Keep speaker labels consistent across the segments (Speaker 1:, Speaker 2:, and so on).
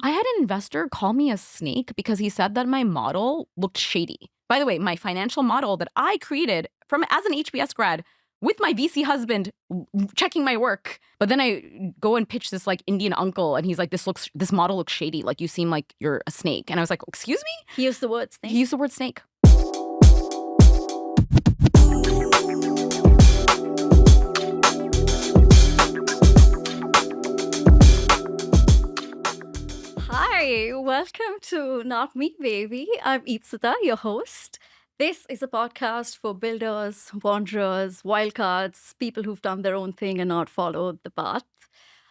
Speaker 1: I had an investor call me a snake because he said that my model looked shady. By the way, my financial model that I created from as an HBS grad with my VC husband checking my work. But then I go and pitch this like Indian uncle and he's like, this model looks shady. Like you seem like you're a snake. And I was like, excuse me?
Speaker 2: He used the word snake.
Speaker 1: He used the word snake.
Speaker 2: Hi, welcome to Not Me Baby. I'm Ipsita, your host. This is a podcast for builders, wanderers, wildcards, people who've done their own thing and not followed the path.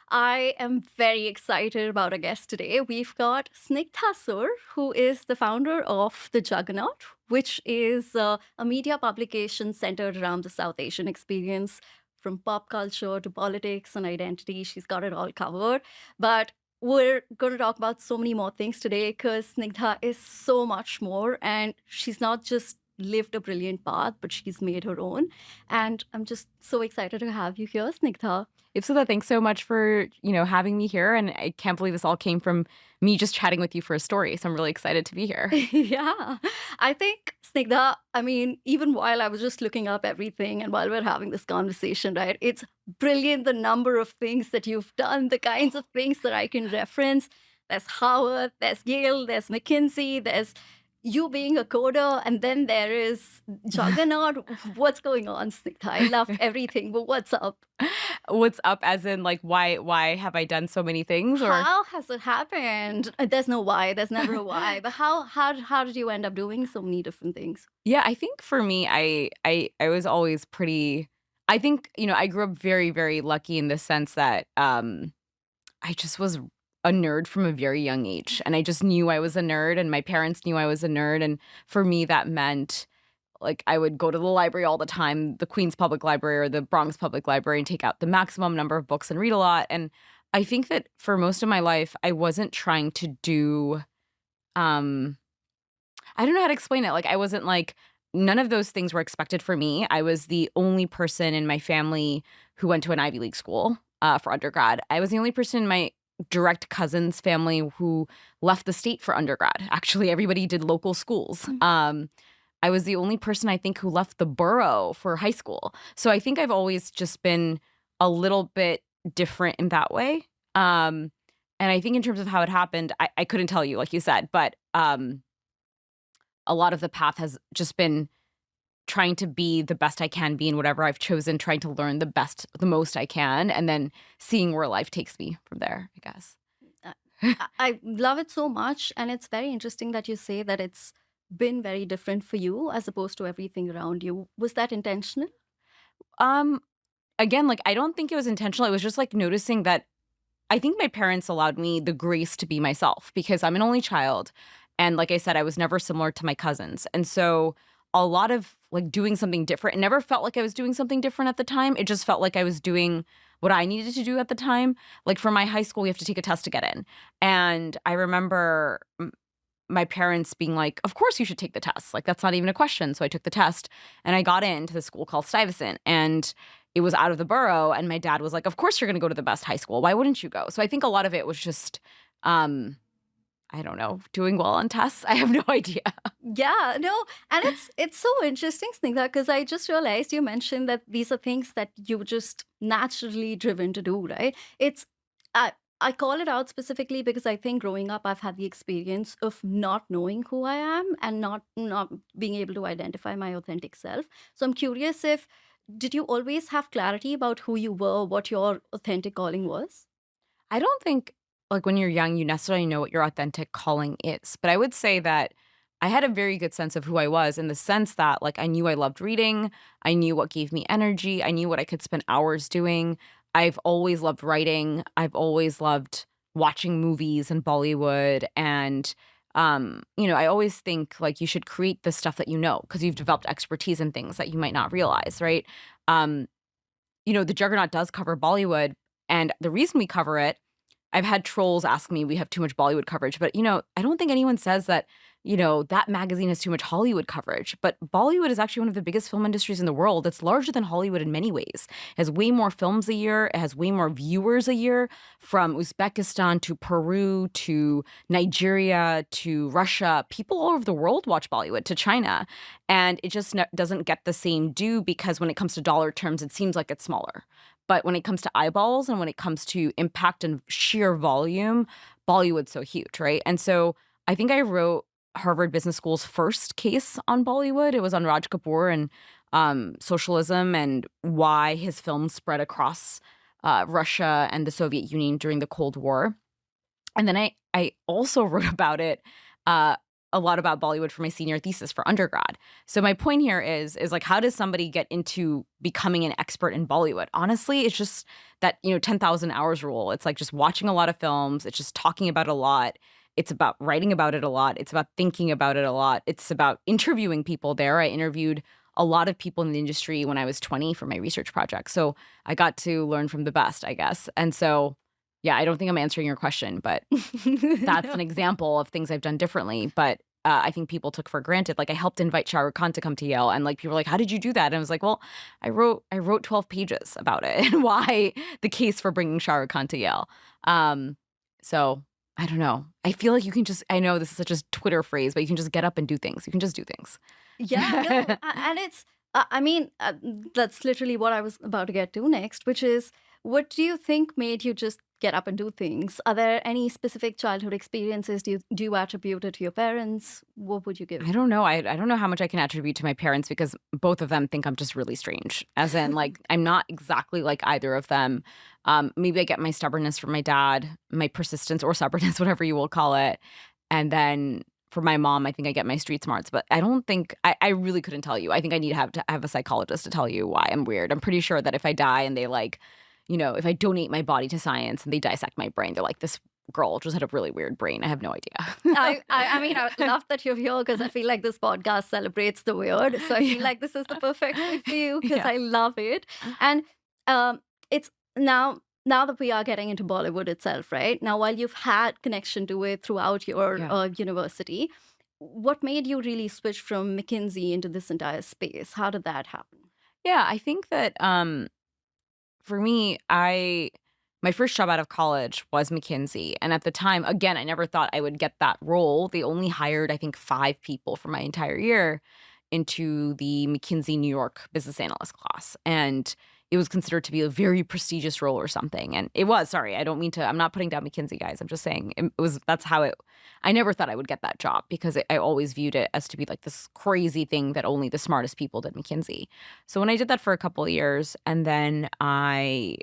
Speaker 2: I am very excited about our guest today. We've got Snigdha Sur, who is the founder of the Juggernaut, which is a media publication centered around the South Asian experience, from pop culture to politics and identity. She's got it all covered. But we're going to talk about so many more things today because Snigdha is so much more, and she's not just lived a brilliant path, but she's made her own. And I'm just so excited to have you here, Snigdha.
Speaker 1: Ipsita, thanks so much for, having me here. And I can't believe this all came from me just chatting with you for a story. So I'm really excited to be here.
Speaker 2: Yeah, I think, Snigdha, even while I was just looking up everything and while we're having this conversation, right, it's brilliant the number of things that you've done, the kinds of things that I can reference. There's Howard, there's Yale, there's McKinsey, there's you being a coder, and then there is Juggernaut. What's going on, Snigdha? I love everything, but what's up?
Speaker 1: What's up as in like why have I done so many things? Or
Speaker 2: How has it happened? There's no why. There's never a why. But how did you end up doing so many different things?
Speaker 1: yeah, I think for me, I was always pretty. I think I grew up very, very lucky in the sense that I just was a nerd from a very young age, and I just knew I was a nerd, and my parents knew I was a nerd, and for me that meant like I would go to the library all the time, the Queens Public Library or the Bronx Public Library, and take out the maximum number of books and read a lot. And I think that for most of my life, I wasn't trying to do um I don't know how to explain it. Like I wasn't like none of those things were expected for me. I was the only person in my family who went to an Ivy League school for undergrad. I was the only person in my direct cousins family who left the state for undergrad. Actually, everybody did local schools. I was the only person I think who left the borough for high school. So I think I've always just been a little bit different in that way. And I think in terms of how it happened, I couldn't tell you, like you said, but a lot of the path has just been trying to be the best I can be in whatever I've chosen, trying to learn the most I can, and then seeing where life takes me from there, I guess.
Speaker 2: I love it so much. And it's very interesting that you say that it's been very different for you as opposed to everything around you. Was that intentional?
Speaker 1: Um, Again, like I don't think it was intentional. It was just like noticing that I think my parents allowed me the grace to be myself because I'm an only child. And like I said, I was never similar to my cousins. And so a lot of like doing something different, it never felt like I was doing something different at the time. It just felt like I was doing what I needed to do at the time. Like for my high school, we have to take a test to get in. And I remember my parents being like, of course you should take the test. Like that's not even a question. So I took the test and I got into the school called Stuyvesant, and it was out of the borough. And my dad was like, of course you're going to go to the best high school. Why wouldn't you go? So I think a lot of it was just, I don't know, doing well on tests. I have no idea.
Speaker 2: Yeah, no, and it's so interesting, Snigdha, because I just realized you mentioned that these are things that you were just naturally driven to do, right? It's I call it out specifically because I think growing up I've had the experience of not knowing who I am and not being able to identify my authentic self. So I'm curious if did you always have clarity about who you were, what your authentic calling was?
Speaker 1: I don't think like when you're young, you necessarily know what your authentic calling is. But I would say that I had a very good sense of who I was in the sense that like I knew I loved reading. I knew what gave me energy. I knew what I could spend hours doing. I've always loved writing. I've always loved watching movies and Bollywood. And, I always think like you should create the stuff that you know because you've developed expertise in things that you might not realize, right? The Juggernaut does cover Bollywood. And the reason we cover it I've had trolls ask me, we have too much Bollywood coverage, but I don't think anyone says that, that magazine has too much Hollywood coverage. But Bollywood is actually one of the biggest film industries in the world. It's larger than Hollywood in many ways. It has way more films a year. It has way more viewers a year, from Uzbekistan to Peru to Nigeria to Russia. People all over the world watch Bollywood, to China. And it just doesn't get the same due, because when it comes to dollar terms, it seems like it's smaller. But when it comes to eyeballs and when it comes to impact and sheer volume, Bollywood's so huge, right? And so I think I wrote Harvard Business School's first case on Bollywood. It was on Raj Kapoor and socialism, and why his films spread across Russia and the Soviet Union during the Cold War. And then I also wrote about it, a lot about Bollywood, for my senior thesis for undergrad. So my point here is like, how does somebody get into becoming an expert in Bollywood? Honestly, it's just that, 10,000 hours rule. It's like just watching a lot of films. It's just talking about it a lot. It's about writing about it a lot. It's about thinking about it a lot. It's about interviewing people there. I interviewed a lot of people in the industry when I was 20 for my research project. So I got to learn from the best, I guess. And so, yeah, I don't think I'm answering your question, but that's an example of things I've done differently. But I think people took for granted. Like, I helped invite Shah Rukh Khan to come to Yale, and like people were like, "How did you do that?" And I was like, "Well, I wrote 12 pages about it and why the case for bringing Shah Rukh Khan to Yale." So I don't know. I feel like you can just. I know this is such a Twitter phrase, but you can just get up and do things. You can just do things.
Speaker 2: Yeah, no, and it's, I mean, that's literally what I was about to get to next, which is, what do you think made you just get up and do things? Are there any specific childhood experiences do you attribute it to your parents? What would you give?
Speaker 1: I don't know. I don't know how much I can attribute to my parents, because both of them think I'm just really strange. As in, like, I'm not exactly like either of them. Maybe I get my stubbornness from my dad, my persistence or stubbornness, whatever you will call it. And then for my mom, I think I get my street smarts. But I don't think I really couldn't tell you. I think I need to have a psychologist to tell you why I'm weird. I'm pretty sure that if I die and they like, if I donate my body to science and they dissect my brain, they're like, this girl just had a really weird brain. I have no idea.
Speaker 2: I mean, I love that you're here, because I feel like this podcast celebrates the weird. So I feel like this is the perfect way for you, because
Speaker 1: Yeah.
Speaker 2: I love it. And it's now that we are getting into Bollywood itself, right? Now, while you've had connection to it throughout your
Speaker 1: Yeah.
Speaker 2: university, what made you really switch from McKinsey into this entire space? How did that happen?
Speaker 1: Yeah, I think that for me, my first job out of college was McKinsey. And at the time, again, I never thought I would get that role. They only hired, I think, 5 people for my entire year into the McKinsey New York business analyst class. And it was considered to be a very prestigious role or something. And it was, sorry, I'm not putting down McKinsey, guys. I'm just saying that's how I never thought I would get that job, because I always viewed it as to be like this crazy thing that only the smartest people did McKinsey. So when I did that for a couple of years, and then a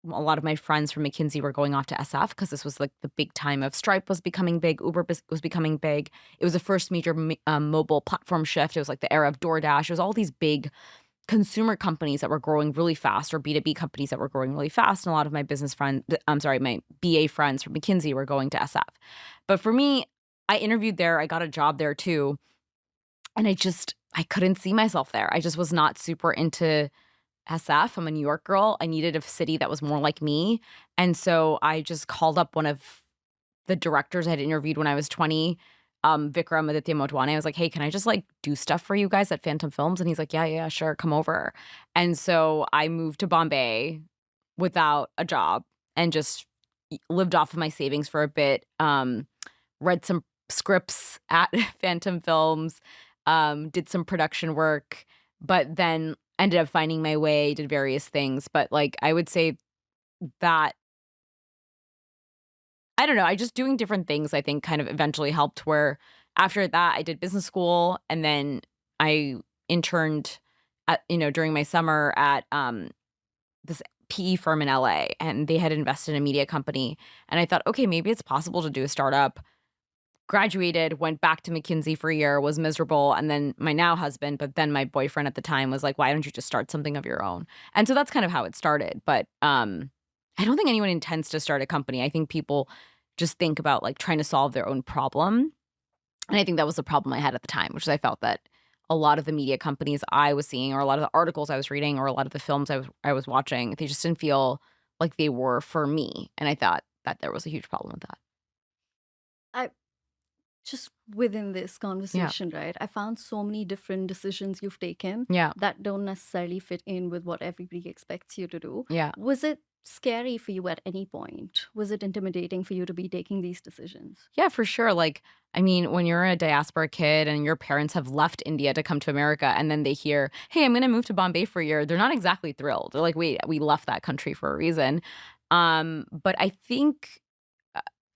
Speaker 1: lot of my friends from McKinsey were going off to SF, because this was like the big time of Stripe was becoming big, was becoming big. It was the first major mobile platform shift. It was like the era of DoorDash. It was all these big consumer companies that were growing really fast, or B2B companies that were growing really fast. And a lot of my my BA friends from McKinsey were going to SF. But for me, I interviewed there. I got a job there too. And I couldn't see myself there. I just was not super into SF. I'm a New York girl. I needed a city that was more like me. And so I just called up one of the directors I had interviewed when I was 20, Vikram Aditya Motwane. I was like, "Hey, can I just like do stuff for you guys at Phantom Films?" And he's like, "Yeah, sure, come over." And so I moved to Bombay without a job and just lived off of my savings for a bit. Read some scripts at Phantom Films, did some production work, but then ended up finding my way, did various things. But like, I would say that I don't know, I just doing different things, I think, kind of eventually helped, where after that, I did business school, and then I interned during my summer at, this PE firm in LA, and they had invested in a media company, and I thought, "Okay, maybe it's possible to do a startup." Graduated, went back to McKinsey for a year, was miserable, and then my now husband, but then my boyfriend at the time was like, "Why don't you just start something of your own?" And so that's kind of how it started, but, I don't think anyone intends to start a company. I think people just think about, like, trying to solve their own problem, and I think that was the problem I had at the time, which is I felt that a lot of the media companies I was seeing, or a lot of the articles I was reading, or a lot of the films I was watching, they just didn't feel like they were for me, and I thought that there was a huge problem with that.
Speaker 2: I just within this
Speaker 1: Yeah.
Speaker 2: conversation, right? I found so many different decisions you've taken
Speaker 1: Yeah.
Speaker 2: that don't necessarily fit in with what everybody expects you to do.
Speaker 1: Yeah.
Speaker 2: Was it scary for you at any point? Was it intimidating for you to be taking these decisions?
Speaker 1: Yeah, for sure. Like, I mean, when you're a diaspora kid and your parents have left India to come to America and then they hear, hey, I'm going to move to Bombay for a year, they're not exactly thrilled. They're like, wait, we left that country for a reason. But I think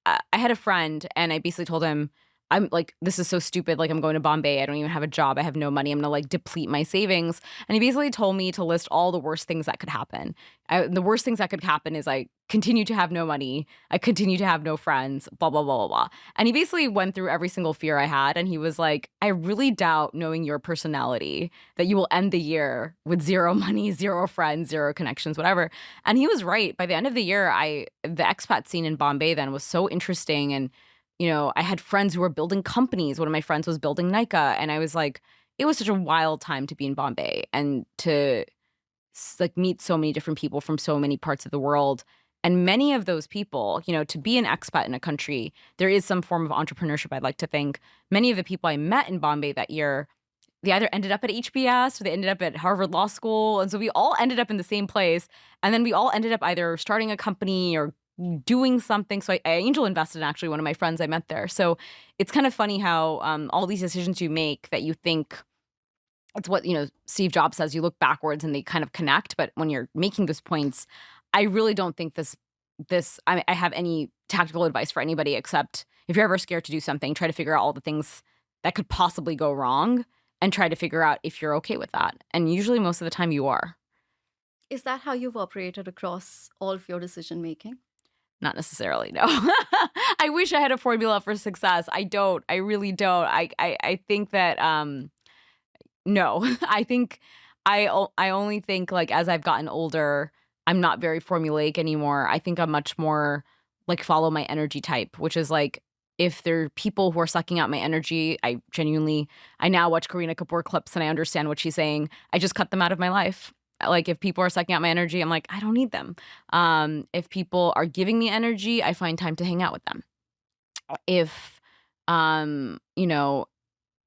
Speaker 1: I had a friend and I basically told him, I'm like, this is so stupid. Like, I'm going to Bombay. I don't even have a job. I have no money. I'm going to like deplete my savings. And he basically told me to list all the worst things that could happen. The worst things that could happen is I continue to have no money. I continue to have no friends, blah, blah, blah, blah, blah. And he basically went through every single fear I had. And he was like, I really doubt, knowing your personality, that you will end the year with zero money, zero friends, zero connections, whatever. And he was right. By the end of the year, the expat scene in Bombay then was so interesting. And I had friends who were building companies. One of my friends was building Nika, and I was like, it was such a wild time to be in Bombay and to like meet so many different people from so many parts of the world. And many of those people, to be an expat in a country, there is some form of entrepreneurship, I'd like to think. Many of the people I met in Bombay that year, they either ended up at HBS or they ended up at Harvard Law School. And so we all ended up in the same place. And then we all ended up either starting a company or doing something. So I angel invested in actually one of my friends I met there. So it's kind of funny how all these decisions you make that you think it's what, Steve Jobs says, you look backwards and they kind of connect. But when you're making those points, I really don't think I have any tactical advice for anybody except if you're ever scared to do something, try to figure out all the things that could possibly go wrong and try to figure out if you're okay with that. And usually most of the time you are.
Speaker 2: Is that how you've operated across all of your decision making?
Speaker 1: Not necessarily, no. I wish I had a formula for success. I don't. I really don't. I think that no. I think I only think like as I've gotten older, I'm not very formulaic anymore. I think I'm much more like follow my energy type, which is like if there are people who are sucking out my energy, I now watch Kareena Kapoor clips and I understand what she's saying. I just cut them out of my life. Like if people are sucking out my energy, I'm like, I don't need them. If people are giving me energy, I find time to hang out with them. If,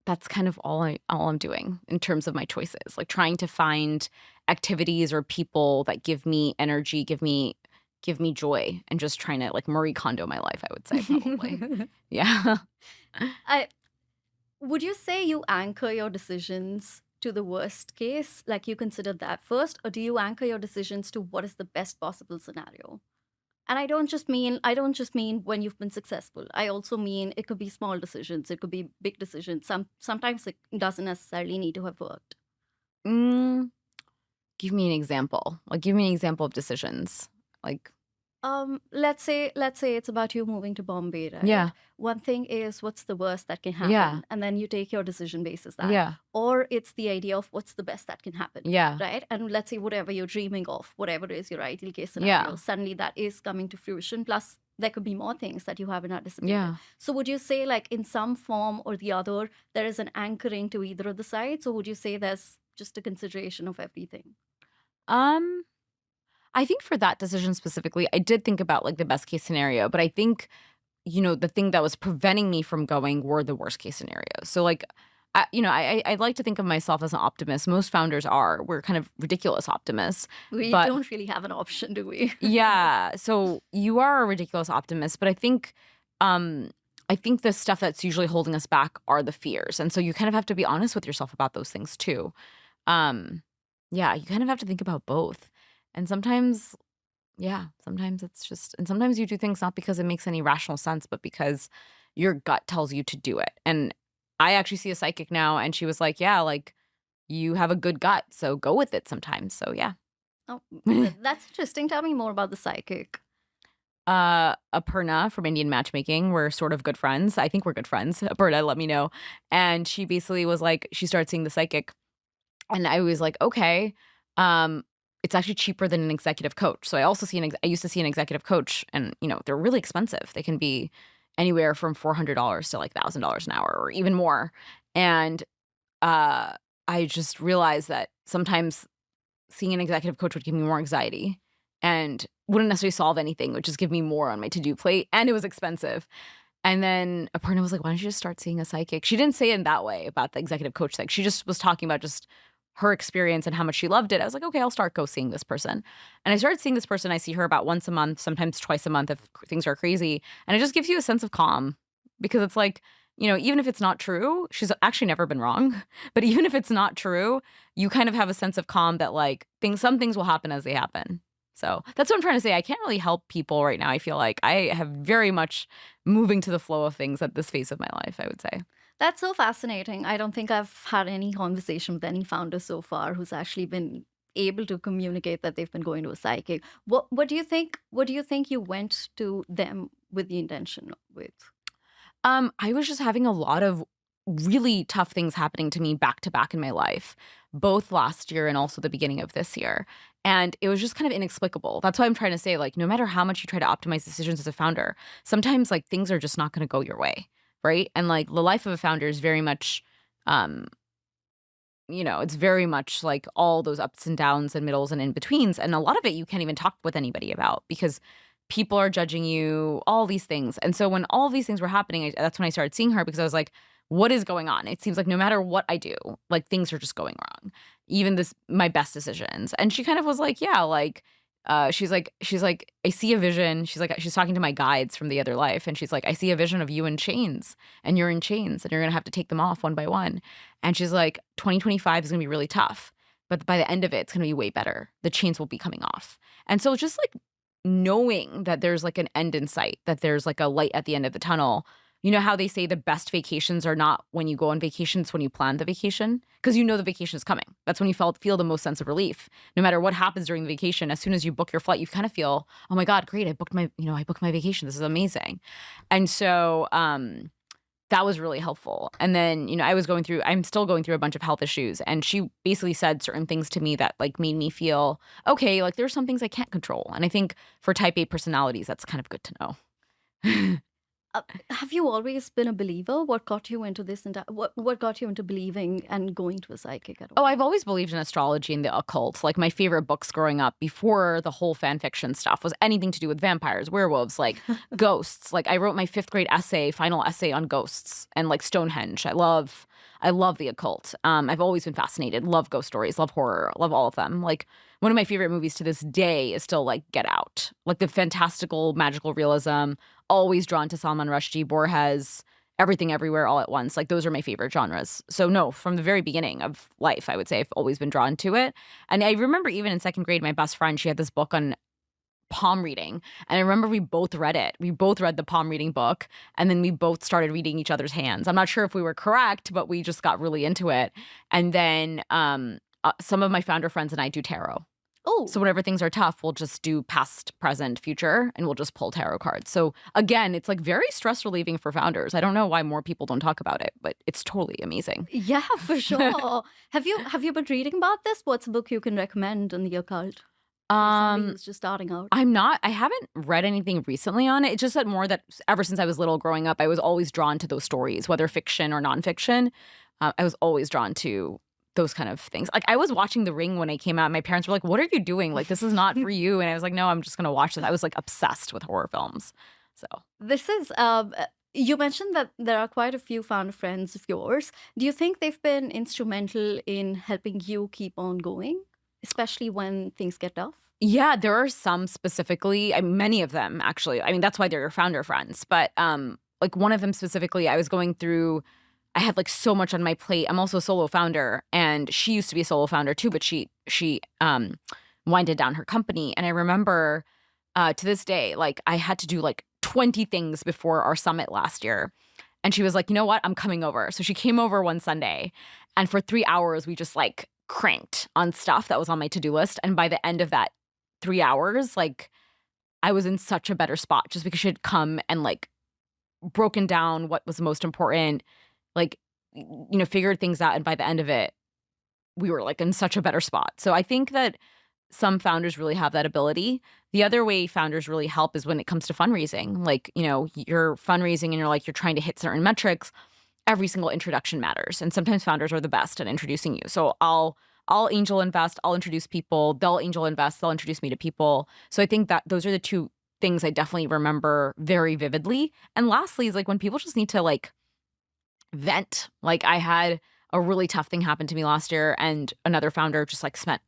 Speaker 1: that's kind of all I'm doing in terms of my choices, like trying to find activities or people that give me energy, give me joy, and just trying to like Marie Kondo my life, I would say probably. Yeah.
Speaker 2: I would you say you anchor your decisions to the worst case, like you consider that first, or do you anchor your decisions to what is the best possible scenario? And I don't just mean when you've been successful. I also mean it could be small decisions, it could be big decisions. Sometimes it doesn't necessarily need to have worked.
Speaker 1: Mm, give me an example. Like give me an example of decisions. Like
Speaker 2: Let's say it's about you moving to Bombay, right?
Speaker 1: yeah.
Speaker 2: One thing is what's the worst that can
Speaker 1: Yeah.
Speaker 2: happen, and then you take your decision basis that.
Speaker 1: Yeah.
Speaker 2: Or it's the idea of what's the best that can happen,
Speaker 1: Yeah.
Speaker 2: right? And let's say whatever you're dreaming of, whatever is your ideal case
Speaker 1: Yeah.
Speaker 2: scenario, suddenly that is coming to fruition. Plus, there could be more things that you haven't anticipated.
Speaker 1: Yeah.
Speaker 2: So would you say, like in some form or the other, there is an anchoring to either of the sides, or would you say there's just a consideration of everything?
Speaker 1: Um I think for that decision specifically, I did think about like the best case scenario, but I think, the thing that was preventing me from going were the worst case scenarios. So like, I'd like to think of myself as an optimist. Most founders are. We're kind of ridiculous optimists.
Speaker 2: We
Speaker 1: But
Speaker 2: don't really have an option, do we?
Speaker 1: yeah, so you are a ridiculous optimist, but I think the stuff that's usually holding us back are the fears. And so you kind of have to be honest with yourself about those things too. Um, yeah, you kind of have to think about both. And sometimes, yeah, sometimes it's just, and sometimes you do things not because it makes any rational sense, but because your gut tells you to do it. And I actually see a psychic now, and she was like, yeah, like you have a good gut, so go with it sometimes. So yeah.
Speaker 2: Oh, that's interesting. Tell me more about the psychic.
Speaker 1: Aparna from Indian Matchmaking. We're sort of good friends. I think we're good friends. Aparna let me know. And she basically was like, she started seeing the psychic. And I was like, okay. It's actually cheaper than an executive coach. So I also I used to see an executive coach, and they're really expensive. They can be anywhere from $400 to like $1,000 an hour or even more. And I just realized that sometimes seeing an executive coach would give me more anxiety. and wouldn't necessarily solve anything, would just give me more on my to-do plate, and it was expensive. And then a partner was like, "Why don't you just start seeing a psychic?" She didn't say it in that way about the executive coach thing. She just was talking about just her experience and how much she loved it. I was like, "Okay, I'll start go seeing this person." And I started seeing this person. I see her about once a month, sometimes twice a month if things are crazy. And it just gives you a sense of calm because it's like, even if it's not true, she's actually never been wrong. But even if it's not true, you kind of have a sense of calm that like some things will happen as they happen. So that's what I'm trying to say. I can't really help people right now. I feel like I have very much moving to the flow of things at this phase of my life, I would say.
Speaker 2: That's so fascinating. I don't think I've had any conversation with any founder so far who's actually been able to communicate that they've been going to a psychic. What do you think? What do you think you went to them with the intention with?
Speaker 1: I was just having a lot of really tough things happening to me back to back in my life, both last year and also the beginning of this year. And it was just kind of inexplicable. That's why I'm trying to say, like, no matter how much you try to optimize decisions as a founder, sometimes like things are just not going to go your way. Right. And like the life of a founder is very much, um, it's very much like all those ups and downs and middles and in betweens. And a lot of it you can't even talk with anybody about because people are judging you, all these things. And so when all of these things were happening, that's when I started seeing her because I was like, what is going on? It seems like no matter what I do, like things are just going wrong. Even my best decisions. And she kind of was like, yeah, like she's like, I see a vision. She's talking to my guides from the other life. And she's like, I see a vision of you in chains and you're in chains and you're gonna have to take them off one by one. And she's like, 2025 is gonna be really tough. But by the end of it, it's gonna be way better. The chains will be coming off. And so just like knowing that there's like an end in sight, that there's like a light at the end of the tunnel. You know how they say the best vacations are not when you go on vacation, it's when you plan the vacation? Because the vacation is coming. That's when you feel the most sense of relief. No matter what happens during the vacation, as soon as you book your flight, you kind of feel, oh my God, great, I booked my vacation. This is amazing. And so that was really helpful. And then, I'm still going through a bunch of health issues. And she basically said certain things to me that like made me feel, okay, like there's some things I can't control. And I think for type A personalities, that's kind of good to know.
Speaker 2: Have you always been a believer? What got you into this? What got you into believing and going to a psychic at
Speaker 1: Oh,
Speaker 2: all?
Speaker 1: I've always believed in astrology and the occult. Like my favorite books growing up before the whole fan fiction stuff was anything to do with vampires, werewolves, like ghosts. Like I wrote my 5th grade final essay on ghosts and like Stonehenge. I love the occult. I've always been fascinated. Love ghost stories, love horror, love all of them. Like one of my favorite movies to this day is still like Get Out. Like the fantastical, magical realism, always drawn to Salman Rushdie, Borges, everything everywhere all at once. Like those are my favorite genres. So no, from the very beginning of life, I would say I've always been drawn to it. And I remember even in 2nd grade, my best friend, she had this book on palm reading. And I remember we both read it. We both read the palm reading book and then we both started reading each other's hands. I'm not sure if we were correct, but we just got really into it. And then some of my founder friends and I do tarot. So
Speaker 2: Oh,
Speaker 1: whenever things are tough, we'll just do past, present, future, and we'll just pull tarot cards. So again, it's like very stress relieving for founders. I don't know why more people don't talk about it, but it's totally amazing.
Speaker 2: yeah, for sure. Have you been reading about this? What's a book you can recommend in the occult for somebody
Speaker 1: Um,
Speaker 2: who's just starting out?
Speaker 1: I haven't read anything recently on it. It's just that more that ever since I was little growing up, I was always drawn to those stories, whether fiction or nonfiction. I was always drawn to those kind of things. Like I was watching The Ring when it came out. My parents were like, "What are you doing? Like this is not for you." And I was like, "No, I'm just gonna watch this." I was like obsessed with horror films. So
Speaker 2: This is you mentioned that there are quite a few founder friends of yours. Do you think they've been instrumental in helping you keep on going, especially when things get tough?
Speaker 1: yeah, there are some specifically, many of them actually. I mean, that's why they're your founder friends. But like one of them specifically, I had like so much on my plate. I'm also a solo founder, and she used to be a solo founder too, but she winded down her company. And I remember to this day, like I had to do like 20 things before our summit last year. And she was like, you know what? I'm coming over. So she came over one Sunday, and for 3 hours we just like cranked on stuff that was on my to-do list. And by the end of that 3 hours, like I was in such a better spot just because she had come and like broken down what was most important, like, figured things out. And by the end of it, we were like in such a better spot. So I think that some founders really have that ability. The other way founders really help is when it comes to fundraising. Like, you're fundraising and you're trying to hit certain metrics. Every single introduction matters. And sometimes founders are the best at introducing you. So I'll I'll angel invest, I'll introduce people, they'll angel invest, they'll introduce me to people. So I think that those are the two things I definitely remember very vividly. And lastly is like when people just need to like vent. Like I had a really tough thing happen to me last year, and another founder just like spent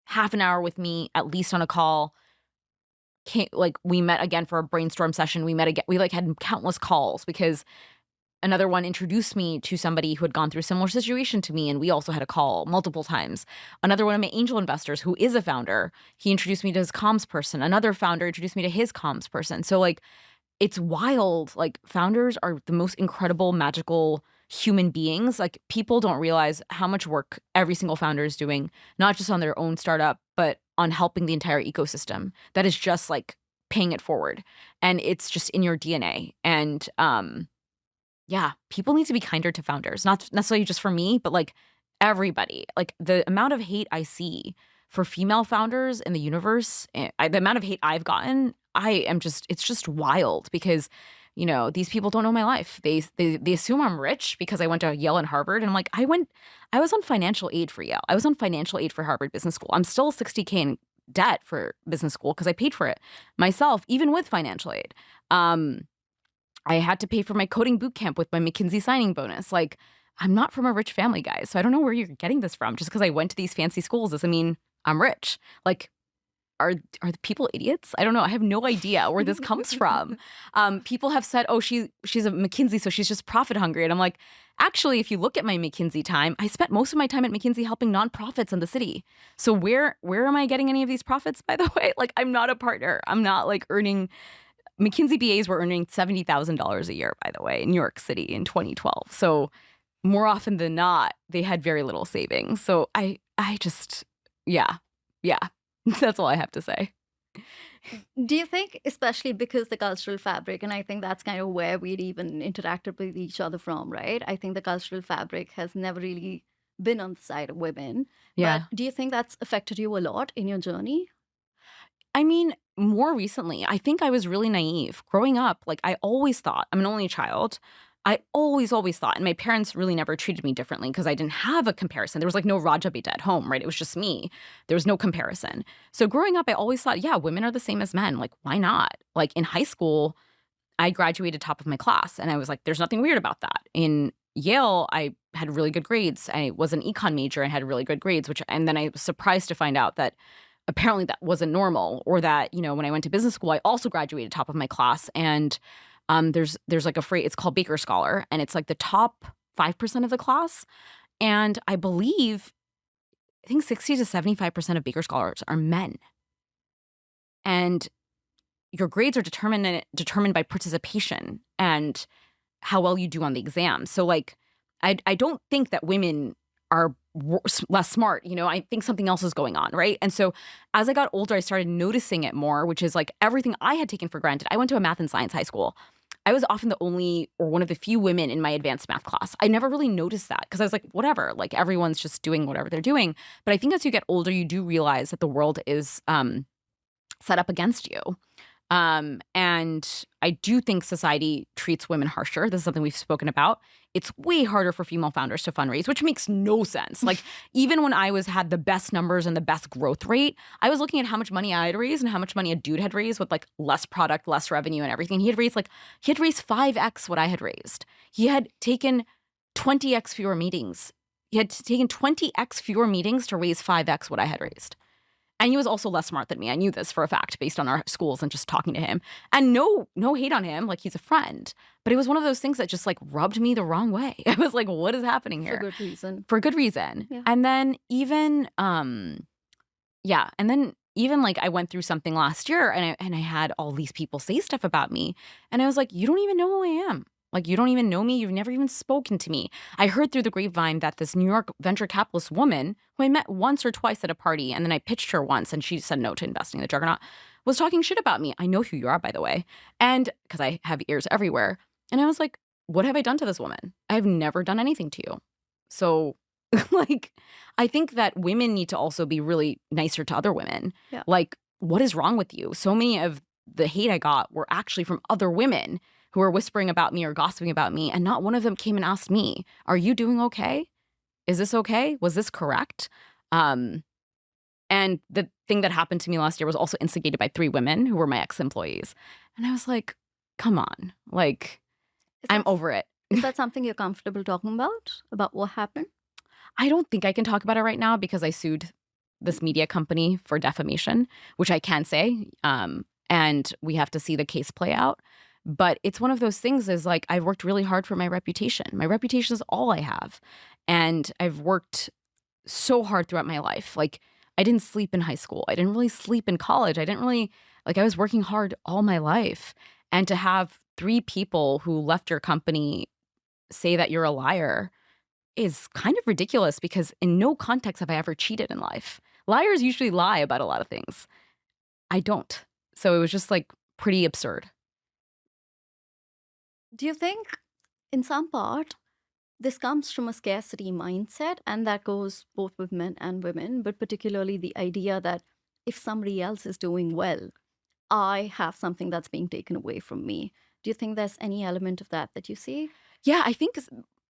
Speaker 1: half an hour with me at least on a call. Like we met again for a brainstorm session. We met again. We like had countless calls because another one introduced me to somebody who had gone through a similar situation to me, and we also had a call multiple times. Another one of my angel investors, who is a founder, he introduced me to his comms person. Another founder introduced me to his comms person. So like it's wild. Like founders are the most incredible, magical human beings. Like people don't realize how much work every single founder is doing, not just on their own startup, but on helping the entire ecosystem that is just like paying it forward. And it's just in your DNA. And yeah, people need to be kinder to founders, not necessarily just for me, but like everybody. Like the amount of hate I see for female founders in the universe, the amount of hate I've gotten, it's just wild because, you know, these people don't know my life. They assume I'm rich because I went to Yale and Harvard. And I'm like, I was on financial aid for Yale. I was on financial aid for Harvard Business School. I'm still 60K in debt for business school because I paid for it myself, even with financial aid. I had to pay for my coding boot camp with my McKinsey signing bonus. Like, I'm not from a rich family, guys. So I don't know where you're getting this from. Just because I went to these fancy schools doesn't mean I'm rich. Like, are the people idiots? I don't know. I have no idea where this comes from. People have said, oh, she's a McKinsey, so she's just profit hungry. And I'm like, actually, if you look at my McKinsey time, I spent most of my time at McKinsey helping nonprofits in the city. So where am I getting any of these profits, by the way? Like, I'm not a partner. I'm not like earning. McKinsey BAs were earning $70,000 a year, by the way, in New York City in 2012. So more often than not, they had very little savings. So I just, yeah, that's all I have to say.
Speaker 2: Do you think, especially because the cultural fabric, and I think that's kind of where we'd even interacted with each other from, right? I think the cultural fabric has never really been on the side of women.
Speaker 1: Yeah.
Speaker 2: But do you think that's affected you a lot in your journey?
Speaker 1: I mean, more recently, I think I was really naive. Growing up, like I always thought, I'm an only child. I always thought, and my parents really never treated me differently because I didn't have a comparison. There was like no Raja Beta at home, right? It was just me. There was no comparison. So growing up, I always thought, yeah, women are the same as men. Like, why not? Like in high school, I graduated top of my class, and I was like, there's nothing weird about that. In Yale, I had really good grades. I was an econ major and had really good grades, and then I was surprised to find out that apparently that wasn't normal, or that, you know, when I went to business school, I also graduated top of my class. And there's like a phrase, it's called Baker Scholar, and it's like the top 5% of the class. And I think 60 to 75% of Baker Scholars are men. And your grades are determined by participation and how well you do on the exam. So like, I don't think that women are less smart. You know, I think something else is going on, right? And so as I got older, I started noticing it more, which is like everything I had taken for granted. I went to a math and science high school. I was often the only or one of the few women in my advanced math class. I never really noticed that because I was like, whatever, like everyone's just doing whatever they're doing. But I think as you get older, you do realize that the world is set up against you. And I do think society treats women harsher. This is something we've spoken about. It's way harder for female founders to fundraise, which makes no sense. Like even when I had the best numbers and the best growth rate, I was looking at how much money I had raised and how much money a dude had raised with like less product, less revenue and everything. He had raised 5x what I had raised. He had taken 20x fewer meetings. He had taken 20x fewer meetings to raise 5x what I had raised. And he was also less smart than me. I knew this for a fact based on our schools and just talking to him. And no hate on him. Like, he's a friend. But it was one of those things that just, like, rubbed me the wrong way. I was like, what is happening here?
Speaker 2: For good reason.
Speaker 1: For good reason.
Speaker 2: Yeah.
Speaker 1: And then even, like, I went through something last year and I had all these people say stuff about me. And I was like, you don't even know who I am. Like, you don't even know me. You've never even spoken to me. I heard through the grapevine that this New York venture capitalist woman, who I met once or twice at a party, and then I pitched her once, and she said no to investing in the Juggernaut, was talking shit about me. I know who you are, by the way. And because I have ears everywhere. And I was like, what have I done to this woman? I've never done anything to you. So, like, I think that women need to also be really nicer to other women.
Speaker 2: Yeah.
Speaker 1: Like, what is wrong with you? So many of the hate I got were actually from other women who were whispering about me or gossiping about me, and not one of them came and asked me, are you doing okay? Is this okay? Was this correct? Um, and the thing that happened to me last year was also instigated by 3 women who were my ex-employees. And I was like, come on, like,
Speaker 2: Is
Speaker 1: I'm
Speaker 2: that
Speaker 1: over it.
Speaker 2: is that something you're comfortable talking about what happened?
Speaker 1: I don't think I can talk about it right now because I sued this media company for defamation, which I can say. And we have to see the case play out. But it's one of those things is like I've worked really hard for my reputation. My reputation is all I have. And I've worked so hard throughout my life. Like I didn't sleep in high school. I didn't really sleep in college. I didn't really like I was working hard all my life. And to have 3 people who left your company say that you're a liar is kind of ridiculous because in no context have I ever cheated in life. Liars usually lie about a lot of things. I don't. So it was just like pretty absurd.
Speaker 2: Do you think, in some part, this comes from a scarcity mindset, and that goes both with men and women, but particularly the idea that if somebody else is doing well, I have something that's being taken away from me. Do you think there's any element of that you see?
Speaker 1: Yeah, I think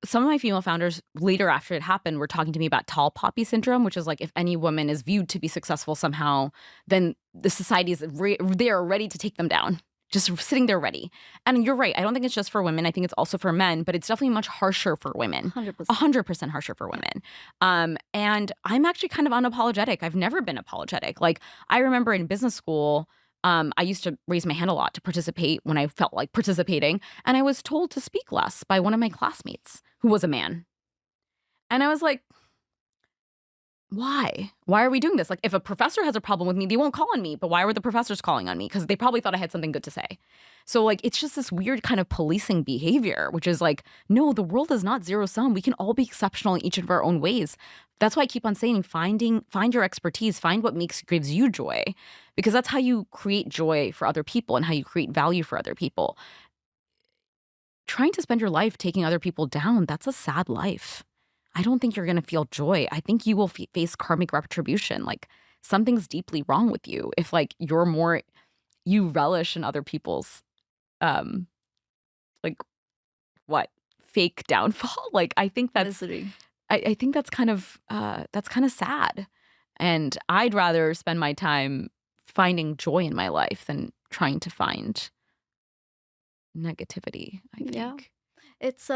Speaker 1: some of my female founders later after it happened were talking to me about tall poppy syndrome, which is like if any woman is viewed to be successful somehow, then the society is they are ready to take them down. Just sitting there ready. And you're right. I don't think it's just for women. I think it's also for men, but it's definitely much harsher for women.
Speaker 2: 100%.
Speaker 1: 100% harsher for women. And I'm actually kind of unapologetic. I've never been apologetic. Like I remember in business school, I used to raise my hand a lot to participate when I felt like participating. And I was told to speak less by one of my classmates who was a man. And I was like, why? Why are we doing this? Like, if a professor has a problem with me, they won't call on me. But why were the professors calling on me? Because they probably thought I had something good to say. So, like, it's just this weird kind of policing behavior, which is like, no, the world is not zero sum. We can all be exceptional in each of our own ways. That's why I keep on saying, find your expertise, find what gives you joy, because that's how you create joy for other people and how you create value for other people. Trying to spend your life taking other people down, that's a sad life. I don't think you're going to feel joy. I think you will face karmic retribution. Like something's deeply wrong with you if like you relish in other people's um like what fake downfall. Like I think
Speaker 2: Misery.
Speaker 1: I think that's kind of sad. And I'd rather spend my time finding joy in my life than trying to find negativity, I think.
Speaker 2: Yeah. It's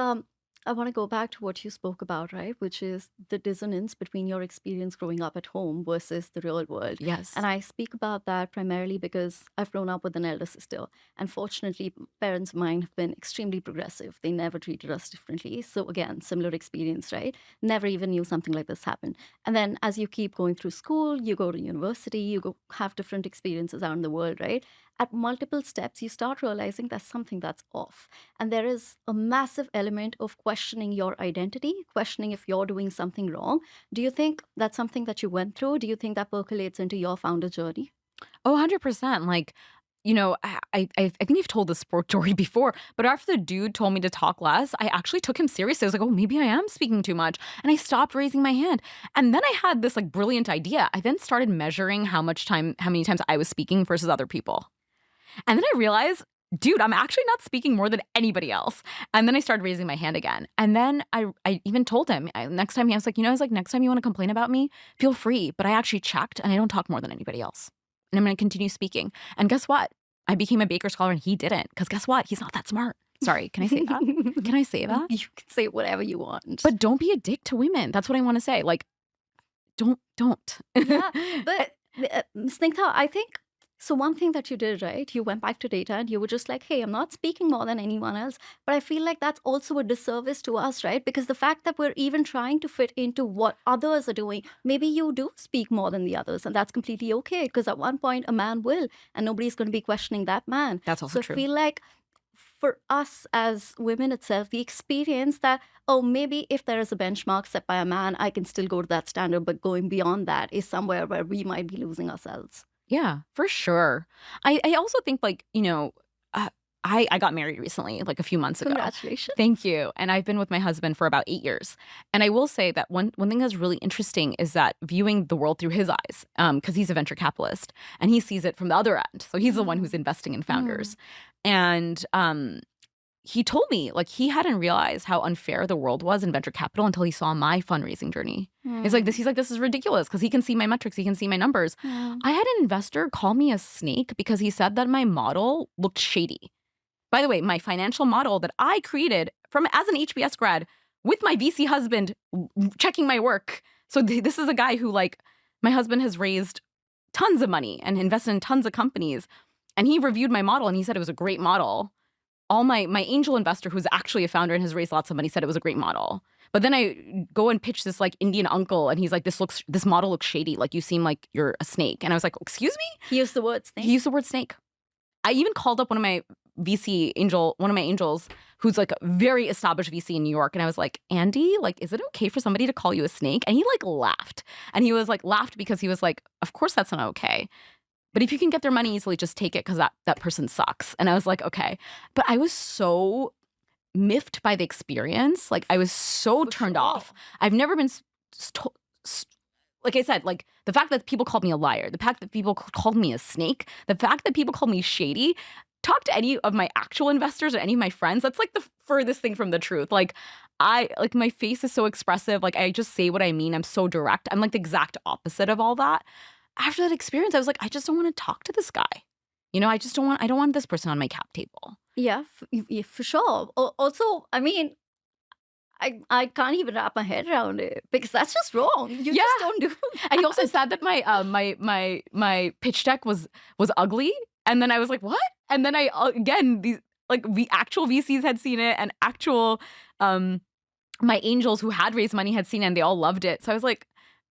Speaker 2: I want to go back to what you spoke about, right? Which is the dissonance between your experience growing up at home versus the real world.
Speaker 1: Yes.
Speaker 2: And I speak about that primarily because I've grown up with an elder sister. And fortunately, parents of mine have been extremely progressive. They never treated us differently. So, again, similar experience, right? Never even knew something like this happened. And then as you keep going through school, you go to university, you go have different experiences out in the world, right? At multiple steps, you start realizing there's something that's off. And there is a massive element of questioning your identity, questioning if you're doing something wrong. Do you think that's something that you went through? Do you think that percolates into your founder journey?
Speaker 1: Oh, 100%. Like, I think you've told this story before, but after the dude told me to talk less, I actually took him seriously. I was like, oh, maybe I am speaking too much. And I stopped raising my hand. And then I had this like brilliant idea. I then started measuring how many times I was speaking versus other people. And then I realized, dude, I'm actually not speaking more than anybody else. And then I started raising my hand again. And then I even told him next time, I was like, next time you want to complain about me, feel free. But I actually checked and I don't talk more than anybody else. And I'm going to continue speaking. And guess what? I became a Baker Scholar and he didn't. Because guess what? He's not that smart. Sorry, can I say that? Can I say that?
Speaker 2: You can say whatever you want.
Speaker 1: But don't be a dick to women. That's what I want to say. Like, don't.
Speaker 2: Yeah, but Snigdha, I think so. One thing that you did, right? You went back to data and you were just like, hey, I'm not speaking more than anyone else. But I feel like that's also a disservice to us, right? Because the fact that we're even trying to fit into what others are doing, maybe you do speak more than the others, and that's completely okay. Because at one point, a man will, and nobody's going to be questioning that man.
Speaker 1: That's also
Speaker 2: So
Speaker 1: true.
Speaker 2: I feel like for us as women itself, the experience that, oh, maybe if there is a benchmark set by a man, I can still go to that standard, but going beyond that is somewhere where we might be losing ourselves.
Speaker 1: Yeah, for sure. I also think like, I got married recently, like a few months ago.
Speaker 2: Congratulations.
Speaker 1: Thank you. And I've been with my husband for about 8 years. And I will say that one thing that's really interesting is that viewing the world through his eyes, because he's a venture capitalist and he sees it from the other end. So he's the one who's investing in founders. And he told me, like, he hadn't realized how unfair the world was in venture capital until he saw my fundraising journey. He's like, this is ridiculous because he can see my metrics, he can see my numbers.
Speaker 2: Mm.
Speaker 1: I had an investor call me a snake because he said that my model looked shady. By the way, my financial model that I created from as an HBS grad with my VC husband checking my work. So this is a guy who, like, my husband has raised tons of money and invested in tons of companies. And he reviewed my model and he said it was a great model. All my angel investor, who's actually a founder and has raised lots of money, said it was a great model. But then I go and pitch this like Indian uncle, and he's like, this model looks shady. Like, you seem like you're a snake. And I was like, excuse me?
Speaker 2: He used the word
Speaker 1: He
Speaker 2: snake.
Speaker 1: used the word snake. I even called up one of my angels, who's like a very established VC in New York. And I was like, Andy, like, is it okay for somebody to call you a snake? And he like laughed. And he was like, laughed because he was like, of course that's not okay. But if you can get their money easily, just take it because that person sucks. And I was like, okay. But I was so miffed by the experience. Like, I was so
Speaker 2: For
Speaker 1: turned
Speaker 2: sure.
Speaker 1: off. I've never been, like I said, like the fact that people called me a liar, the fact that people called me a snake, the fact that people called me shady. Talk to any of my actual investors or any of my friends. That's like the furthest thing from the truth. Like, my face is so expressive. Like, I just say what I mean. I'm so direct. I'm like the exact opposite of all that. After that experience, I was like, I just don't want to talk to this guy. You know, I don't want this person on my cap table.
Speaker 2: Yeah, for sure. Also, I mean, I can't even wrap my head around it because that's just wrong. You
Speaker 1: Yeah.
Speaker 2: just don't do
Speaker 1: And he also
Speaker 2: that.
Speaker 1: said that my pitch deck was ugly. And then I was like, what? And then I again, these like the actual VCs had seen it, and actual my angels who had raised money had seen it, and they all loved it. So I was like,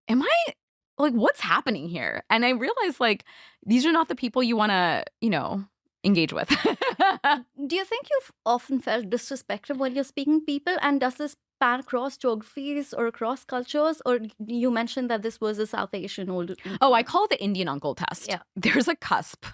Speaker 1: am I like, what's happening here? And I realized, like, these are not the people you want to, engage with.
Speaker 2: Do you think you've often felt disrespected when you're speaking to people? And does this span across geographies or across cultures? Or you mentioned that this was a South Asian old.
Speaker 1: Oh, I call it the Indian uncle test.
Speaker 2: Yeah.
Speaker 1: There's a cusp.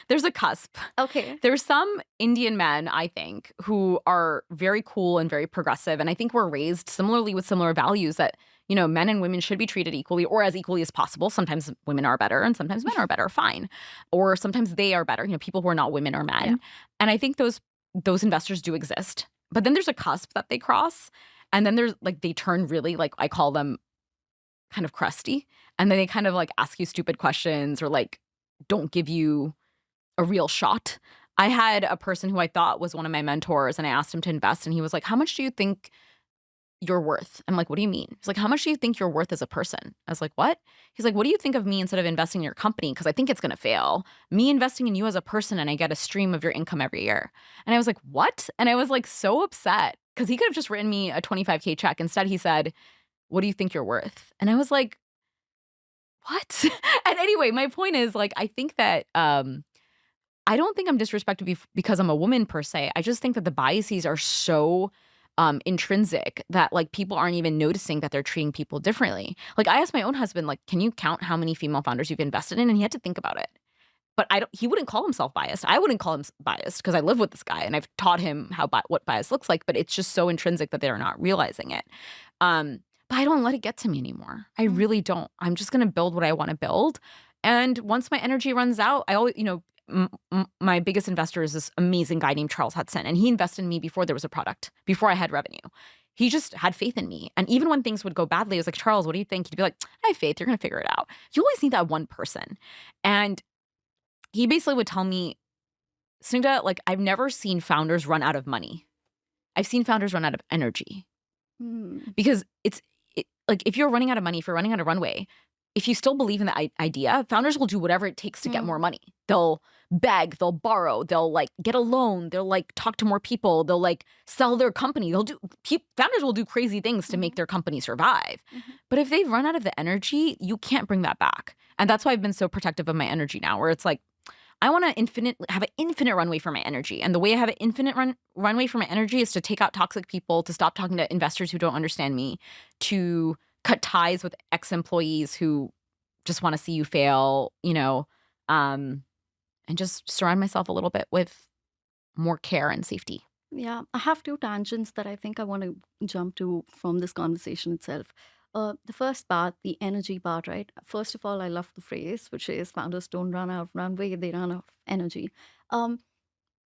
Speaker 1: There's a cusp.
Speaker 2: Okay.
Speaker 1: There's some Indian men, I think, who are very cool and very progressive. And I think we're raised similarly with similar values that, men and women should be treated equally or as equally as possible. Sometimes women are better and sometimes men are better, fine. Or sometimes they are better, people who are not women or men.
Speaker 2: Yeah.
Speaker 1: And I think those investors do exist. But then there's a cusp that they cross. And then there's like, they turn really, like, I call them kind of crusty. And then they kind of like ask you stupid questions or like don't give you a real shot. I had a person who I thought was one of my mentors, and I asked him to invest, and he was like, how much do you think you're worth? I'm like, what do you mean? He's like, how much do you think you're worth as a person? I was like, what? He's like, what do you think of me instead of investing in your company? Because I think it's going to fail. Me investing in you as a person, and I get a stream of your income every year. And I was like, what? And I was like so upset because he could have just written me a 25K check. Instead, he said, what do you think you're worth? And I was like, what? And anyway, my point is, like, I think that I don't think I'm disrespected because I'm a woman per se. I just think that the biases are so intrinsic that like people aren't even noticing that they're treating people differently. Like, I asked my own husband, like, can you count how many female founders you've invested in? And he had to think about it. But he wouldn't call himself biased. I wouldn't call him biased because I live with this guy and I've taught him what bias looks like. But it's just so intrinsic that they're not realizing it. But I don't let it get to me anymore. I really don't. I'm just going to build what I want to build. And once my energy runs out, I always, my biggest investor is this amazing guy named Charles Hudson. And he invested in me before there was a product, before I had revenue. He just had faith in me. And even when things would go badly, I was like, Charles, what do you think? He'd be like, I have faith. You're going to figure it out. You always need that one person. And he basically would tell me, Snigdha, like, I've never seen founders run out of money. I've seen founders run out of energy. Because like, if you're running out of money, if you're running out of runway, if you still believe in the idea, founders will do whatever it takes to get more money. They'll beg, they'll borrow, they'll like get a loan, they'll like talk to more people, they'll like sell their company. Founders will do crazy things to make their company survive. But if they've run out of the energy, you can't bring that back. And that's why I've been so protective of my energy now, where it's like, I want to have an infinite runway for my energy. And the way I have an infinite runway for my energy is to take out toxic people, to stop talking to investors who don't understand me, to cut ties with ex-employees who just want to see you fail, and just surround myself a little bit with more care and safety.
Speaker 2: Yeah, I have two tangents that I think I want to jump to from this conversation itself. The first part, the energy part, right? First of all, I love the phrase, which is founders don't run out of runway, they run out of energy. Um,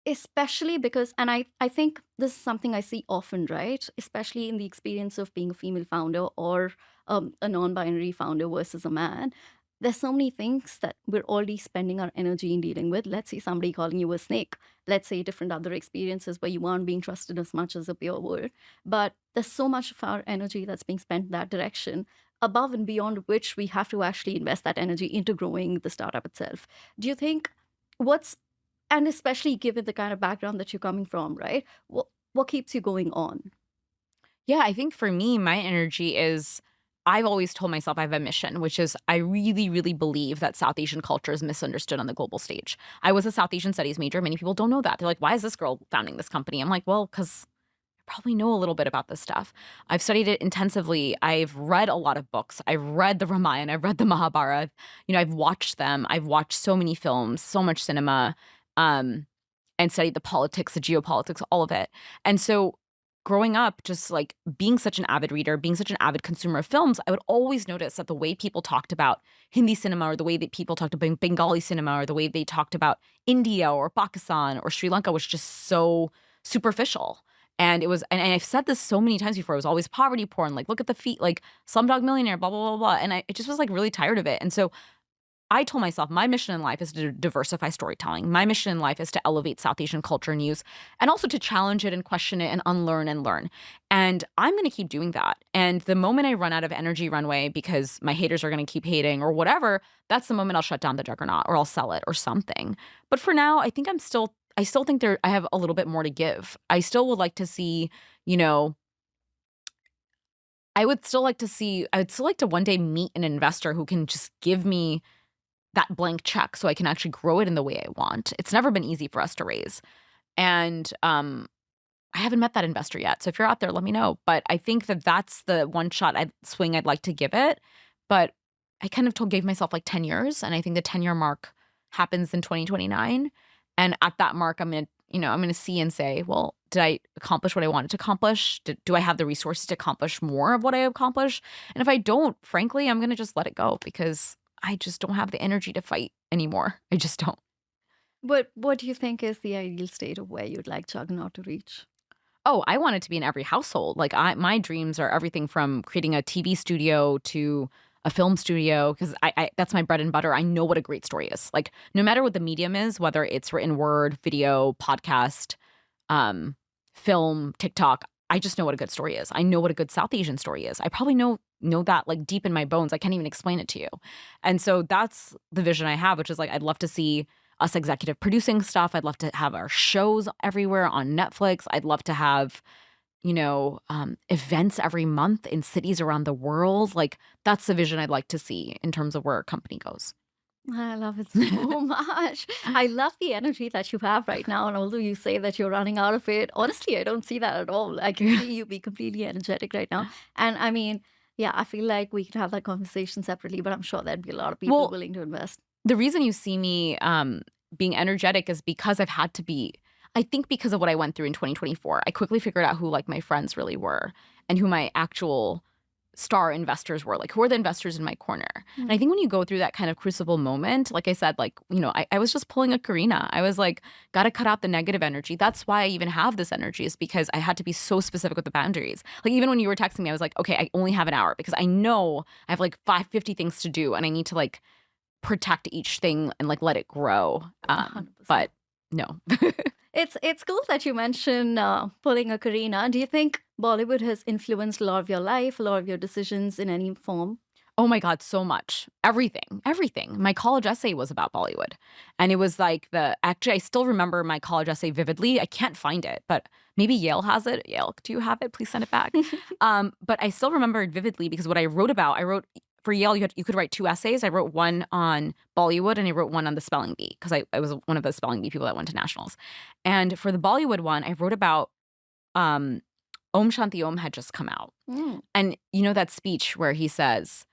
Speaker 2: Especially because, and I think this is something I see often, right? Especially in the experience of being a female founder or a non-binary founder versus a man. There's so many things that we're already spending our energy in dealing with. Let's say somebody calling you a snake. Let's say different other experiences where you aren't being trusted as much as a pure word. But there's so much of our energy that's being spent in that direction, above and beyond which we have to actually invest that energy into growing the startup itself. Do you think what's and especially given the kind of background that you're coming from, right? What keeps you going on?
Speaker 1: Yeah, I think for me, my energy is I've always told myself I have a mission, which is I really, really believe that South Asian culture is misunderstood on the global stage. I was a South Asian studies major. Many people don't know that. They're like, why is this girl founding this company? I'm like, well, because I probably know a little bit about this stuff. I've studied it intensively. I've read a lot of books. I've read the Ramayana. I've read the Mahabharata. I've watched them. I've watched so many films, so much cinema, um, and studied the politics, the geopolitics, all of it. And so growing up, just like being such an avid reader, being such an avid consumer of films, I would always notice that the way people talked about Hindi cinema or the way that people talked about Bengali cinema or the way they talked about India or Pakistan or Sri Lanka was just so superficial. And it was, and I've said this so many times before, it was always poverty porn, like look at the feet, like Slumdog Millionaire, blah, blah, blah, blah. And I just was like really tired of it. And so I told myself my mission in life is to diversify storytelling. My mission in life is to elevate South Asian culture and use, and also to challenge it and question it and unlearn and learn. And I'm going to keep doing that. And the moment I run out of energy runway because my haters are going to keep hating or whatever, that's the moment I'll shut down the Juggernaut or I'll sell it or something. But for now, I think I still think I have a little bit more to give. I still would like to see, you know, I would still like to one day meet an investor who can just give me that blank check so I can actually grow it in the way I want. It's never been easy for us to raise. And I haven't met that investor yet. So if you're out there, let me know. But I think that that's the one shot swing I'd like to give it. But I kind of gave myself like 10 years. And I think the 10-year mark happens in 2029. And at that mark, I'm going to see and say, well, did I accomplish what I wanted to accomplish? Do I have the resources to accomplish more of what I accomplished? And if I don't, frankly, I'm going to just let it go because I just don't have the energy to fight anymore. I just don't.
Speaker 2: But what do you think is the ideal state of where you'd like Juggernaut to reach?
Speaker 1: Oh, I want it to be in every household. Like my dreams are everything from creating a TV studio to a film studio because I that's my bread and butter. I know what a great story is. Like no matter what the medium is, whether it's written word, video, podcast, um, film, TikTok, I just know what a good story is. I know what a good South Asian story is. I probably know that like deep in my bones. I can't even explain it to you. And so that's the vision I have, which is like I'd love to see us executive producing stuff. I'd love to have our shows everywhere on Netflix. I'd love to have, events every month in cities around the world. Like that's the vision I'd like to see in terms of where our company goes.
Speaker 2: I love it so much. I love the energy that you have right now. And although you say that you're running out of it, honestly, I don't see that at all. I can see you be completely energetic right now. And I mean, yeah, I feel like we could have that conversation separately, but I'm sure there'd be a lot of people
Speaker 1: Well,
Speaker 2: willing to invest.
Speaker 1: the reason you see me being energetic is because I've had to be. I think because of what I went through in 2024, I quickly figured out who like my friends really were and who my actual star investors were, like who are the investors in my corner. And I think when you go through that kind of crucible moment, like I said, like, I was just pulling a Karina. I was like, got to cut out the negative energy. That's why I even have this energy is because I had to be so specific with the boundaries. Like even when you were texting me, I was like, okay, I only have an hour because I know I have like 50 things to do and I need to like protect each thing and like let it grow.
Speaker 2: 100%.
Speaker 1: But no.
Speaker 2: It's cool that you mentioned pulling a Karina. Do you think Bollywood has influenced a lot of your life, a lot of your decisions in any form?
Speaker 1: Oh my God, so much. Everything, everything. My college essay was about Bollywood. And it was like actually, I still remember my college essay vividly. I can't find it, but maybe Yale has it. Yale, do you have it? Please send it back. But I still remember it vividly because what I wrote for Yale, you could write two essays. I wrote one on Bollywood and I wrote one on the spelling bee because I was one of the spelling bee people that went to nationals. And for the Bollywood one, I wrote about um, Om Shanti Om had just come out.
Speaker 2: Mm.
Speaker 1: And you know that speech where he says,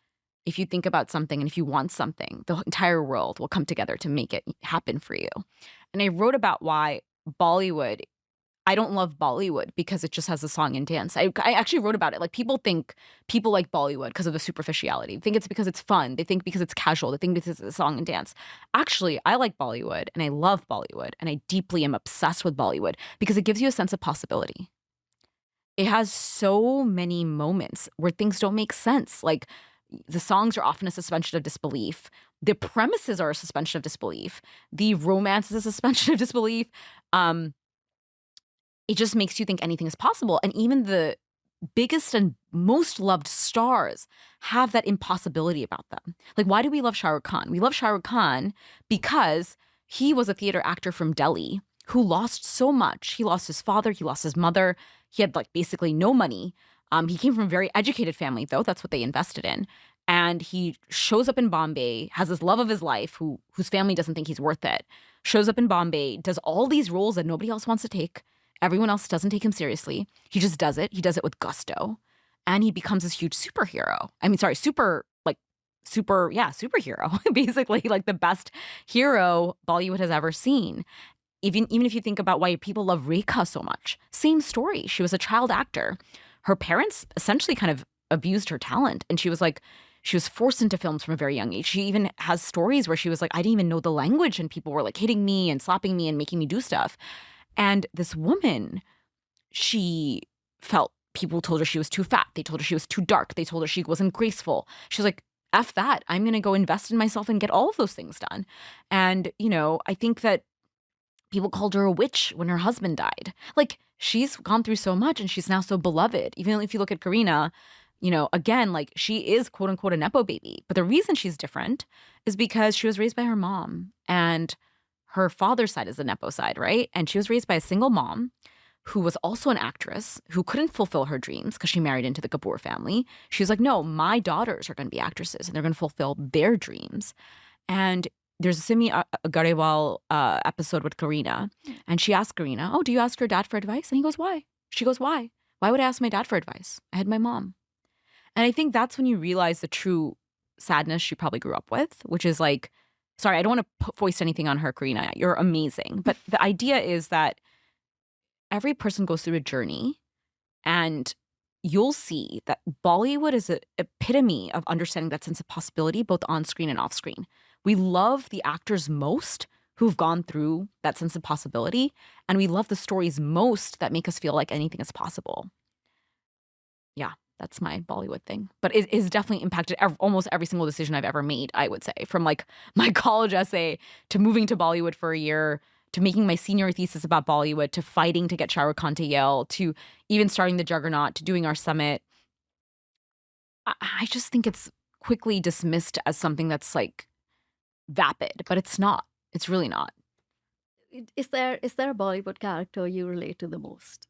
Speaker 1: if you think about something and if you want something, the entire world will come together to make it happen for you. And I wrote about why Bollywood I don't love Bollywood because it just has a song and dance. I actually wrote about it. Like, people think people like Bollywood because of the superficiality. They think it's because it's fun. They think because it's casual. They think because it's a song and dance. Actually, I like Bollywood and I love Bollywood and I deeply am obsessed with Bollywood because it gives you a sense of possibility. It has so many moments where things don't make sense. Like, the songs are often a suspension of disbelief. The premises are a suspension of disbelief. The romance is a suspension of disbelief. Um, it just makes you think anything is possible. And even the biggest and most loved stars have that impossibility about them. Like, why do we love Shah Rukh Khan? We love Shah Rukh Khan because he was a theater actor from Delhi who lost so much. He lost his father, he lost his mother. He had like basically no money. He came from a very educated family, though. That's what they invested in. And he shows up in Bombay, has this love of his life, whose family doesn't think he's worth it. Shows up in Bombay, does all these roles that nobody else wants to take. Everyone else doesn't take him seriously. He just does it. He does it with gusto. And he becomes this huge superhero. I mean, sorry, superhero. Basically, like the best hero Bollywood has ever seen. Even if you think about why people love Rekha so much, same story. She was a child actor. Her parents essentially kind of abused her talent. And she was forced into films from a very young age. She even has stories where she was like, I didn't even know the language and people were like hitting me and slapping me and making me do stuff. And this woman, she felt people told her she was too fat. They told her she was too dark. They told her she wasn't graceful. She was like, F that. I'm going to go invest in myself and get all of those things done. And, I think that people called her a witch when her husband died. Like, she's gone through so much and she's now so beloved. Even if you look at Karina, again, like, she is quote unquote a Nepo baby. But the reason she's different is because she was raised by her mom, and her father's side is the Nepo side, right? And she was raised by a single mom who was also an actress who couldn't fulfill her dreams because she married into the Kapoor family. She was like, no, my daughters are going to be actresses and they're going to fulfill their dreams. And there's a Simi Garewal episode with Karina, and she asked Karina, oh, do you ask your dad for advice? And he goes, why? She goes, why? Why would I ask my dad for advice? I had my mom. And I think that's when you realize the true sadness she probably grew up with, which is like, sorry, I don't want to foist anything on her, Karina. You're amazing. But the idea is that every person goes through a journey, and you'll see that Bollywood is an epitome of understanding that sense of possibility, both on screen and off screen. We love the actors most who've gone through that sense of possibility, and we love the stories most that make us feel like anything is possible. Yeah, that's my Bollywood thing. But it has definitely impacted almost every single decision I've ever made, I would say. From like my college essay to moving to Bollywood for a year, to making my senior thesis about Bollywood, to fighting to get Shah Rukh Khan to Yale, to even starting the Juggernaut, to doing our summit. I just think it's quickly dismissed as something that's like vapid, but it's not. It's really not.
Speaker 2: Is there a Bollywood character you relate to the most?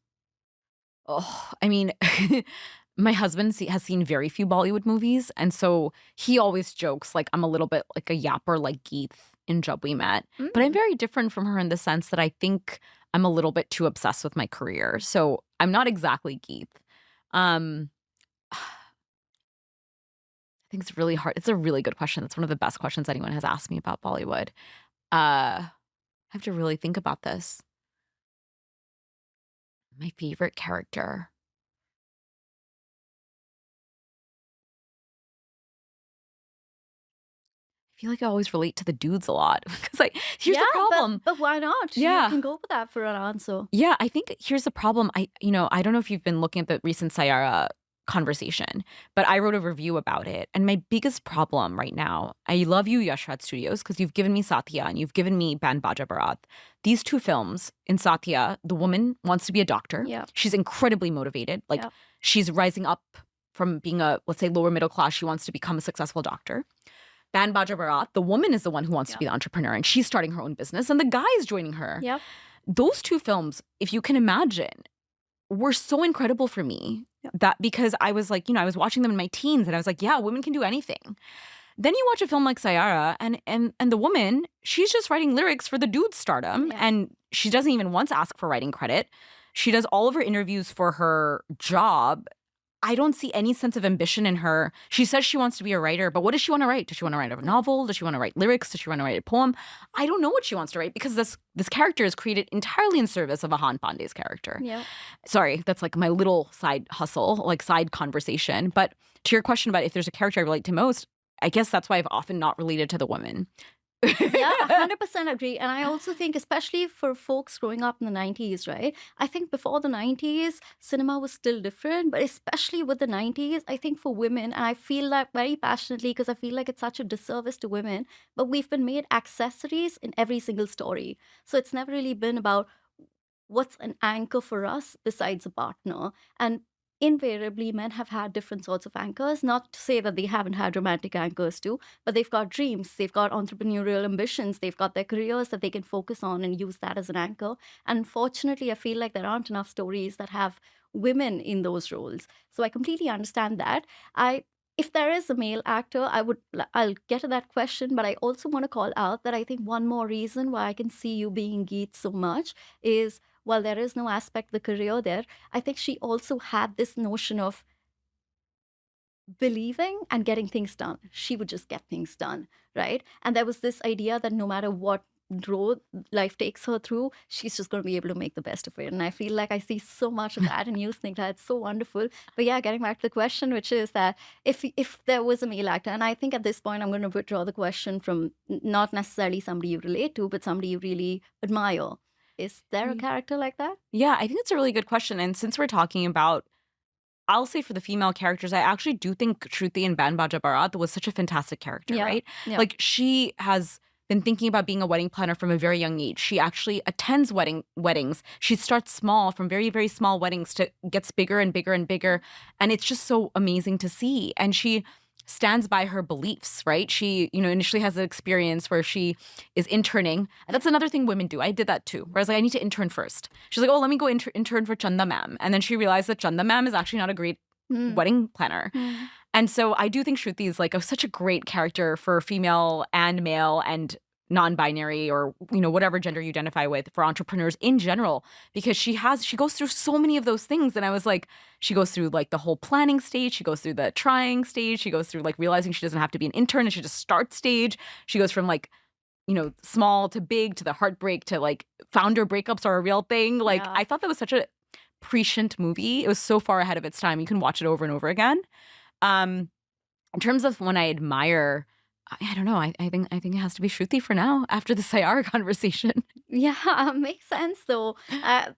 Speaker 1: Oh, I mean, my husband has seen very few Bollywood movies, and so he always jokes like I'm a little bit like a yapper like Geeth in Jab We Met. But I'm very different from her in the sense that I think I'm a little bit too obsessed with my career. So I'm not exactly Geeth. Um, I think it's really hard. It's a really good question. It's one of the best questions anyone has asked me about Bollywood. I have to really think about this. My favorite character. I feel like I always relate to the dudes a lot because like here's the problem.
Speaker 2: But why not?
Speaker 1: Yeah.
Speaker 2: You can go with that for an answer.
Speaker 1: Yeah, I think here's the problem. I don't know if you've been looking at the recent Saiyyara conversation, but I wrote a review about it. And my biggest problem right now, I love you, Yash Raj Studios, because you've given me Satya and you've given me Band Baja Barat. These two films, in Satya, the woman wants to be a doctor.
Speaker 2: Yeah.
Speaker 1: She's incredibly motivated. Like,
Speaker 2: Yeah.
Speaker 1: she's rising up from being a, let's say, lower middle class. She wants to become a successful doctor. Band Baja Barat, the woman is the one who wants to be the entrepreneur, and she's starting her own business, and the guy is joining her.
Speaker 2: Yeah.
Speaker 1: Those two films, if you can imagine, were so incredible for me that because I was like, I was watching them in my teens and I was like, yeah, women can do anything. Then you watch a film like Saiyyara and the woman, she's just writing lyrics for the dude's stardom and she doesn't even once ask for writing credit. She does all of her interviews for her job I don't see any sense of ambition in her. She says she wants to be a writer, but what does she want to write? Does she want to write a novel? Does she want to write lyrics? Does she want to write a poem? I don't know what she wants to write because this character is created entirely in service of Ahan Pandey's character.
Speaker 2: Yeah.
Speaker 1: Sorry, that's like my little side hustle, like side conversation. But to your question about if there's a character I relate to most, I guess that's why I've often not related to the women.
Speaker 2: Yeah, 100% agree. And I also think, especially for folks growing up in the 90s, right? I think before the 90s, cinema was still different, but especially with the 90s, I think for women, and I feel that very passionately because I feel like it's such a disservice to women, but we've been made accessories in every single story. So it's never really been about what's an anchor for us besides a partner. And invariably, men have had different sorts of anchors. Not to say that they haven't had romantic anchors too, but they've got dreams, they've got entrepreneurial ambitions, they've got their careers that they can focus on and use that as an anchor. And unfortunately, I feel like there aren't enough stories that have women in those roles. So I completely understand that. I if there is a male actor, I'll get to that question, but I also want to call out that I think one more reason why I can see you being Geet so much is while there is no aspect of the career there, I think she also had this notion of believing and getting things done. She would just get things done, right? And there was this idea that no matter what road life takes her through, she's just going to be able to make the best of it. And I feel like I see so much of that in you, Snigdha. It's so wonderful. But yeah, getting back to the question, which is that if there was a male actor, and I think at this point I'm going to withdraw the question from not necessarily somebody you relate to, but somebody you really admire. Is there a character like that?
Speaker 1: Yeah, I think it's a really good question. And since we're talking about, I'll say for the female characters, I actually do think Shruti in Ban Baja Barat was such a fantastic character,
Speaker 2: Yeah.
Speaker 1: right?
Speaker 2: Yeah.
Speaker 1: Like she has been thinking about being a wedding planner from a very young age. She actually attends weddings. She starts small from very, very small weddings to gets bigger and bigger and bigger. And it's just so amazing to see. And she stands by her beliefs, right? She, initially has an experience where she is interning. And that's another thing women do. I did that too. Whereas like, I need to intern first. She's like, oh, let me go intern for Chanda ma'am. And then she realized that Chanda ma'am is actually not a great wedding planner. And so I do think Shruti is like such a great character for female and male and non-binary or whatever gender you identify with for entrepreneurs in general, because she goes through so many of those things. And I was like, she goes through like the whole planning stage, she goes through the trying stage, she goes through like realizing she doesn't have to be an intern and she just start stage. She goes from like small to big to the heartbreak to like founder breakups are a real thing. Like
Speaker 2: Yeah.
Speaker 1: I thought that was such a prescient movie. It was so far ahead of its time. You can watch it over and over again. In terms of one I admire, I don't know. I think it has to be Shruti for now after the Saiyyara conversation.
Speaker 2: Yeah, makes sense though. I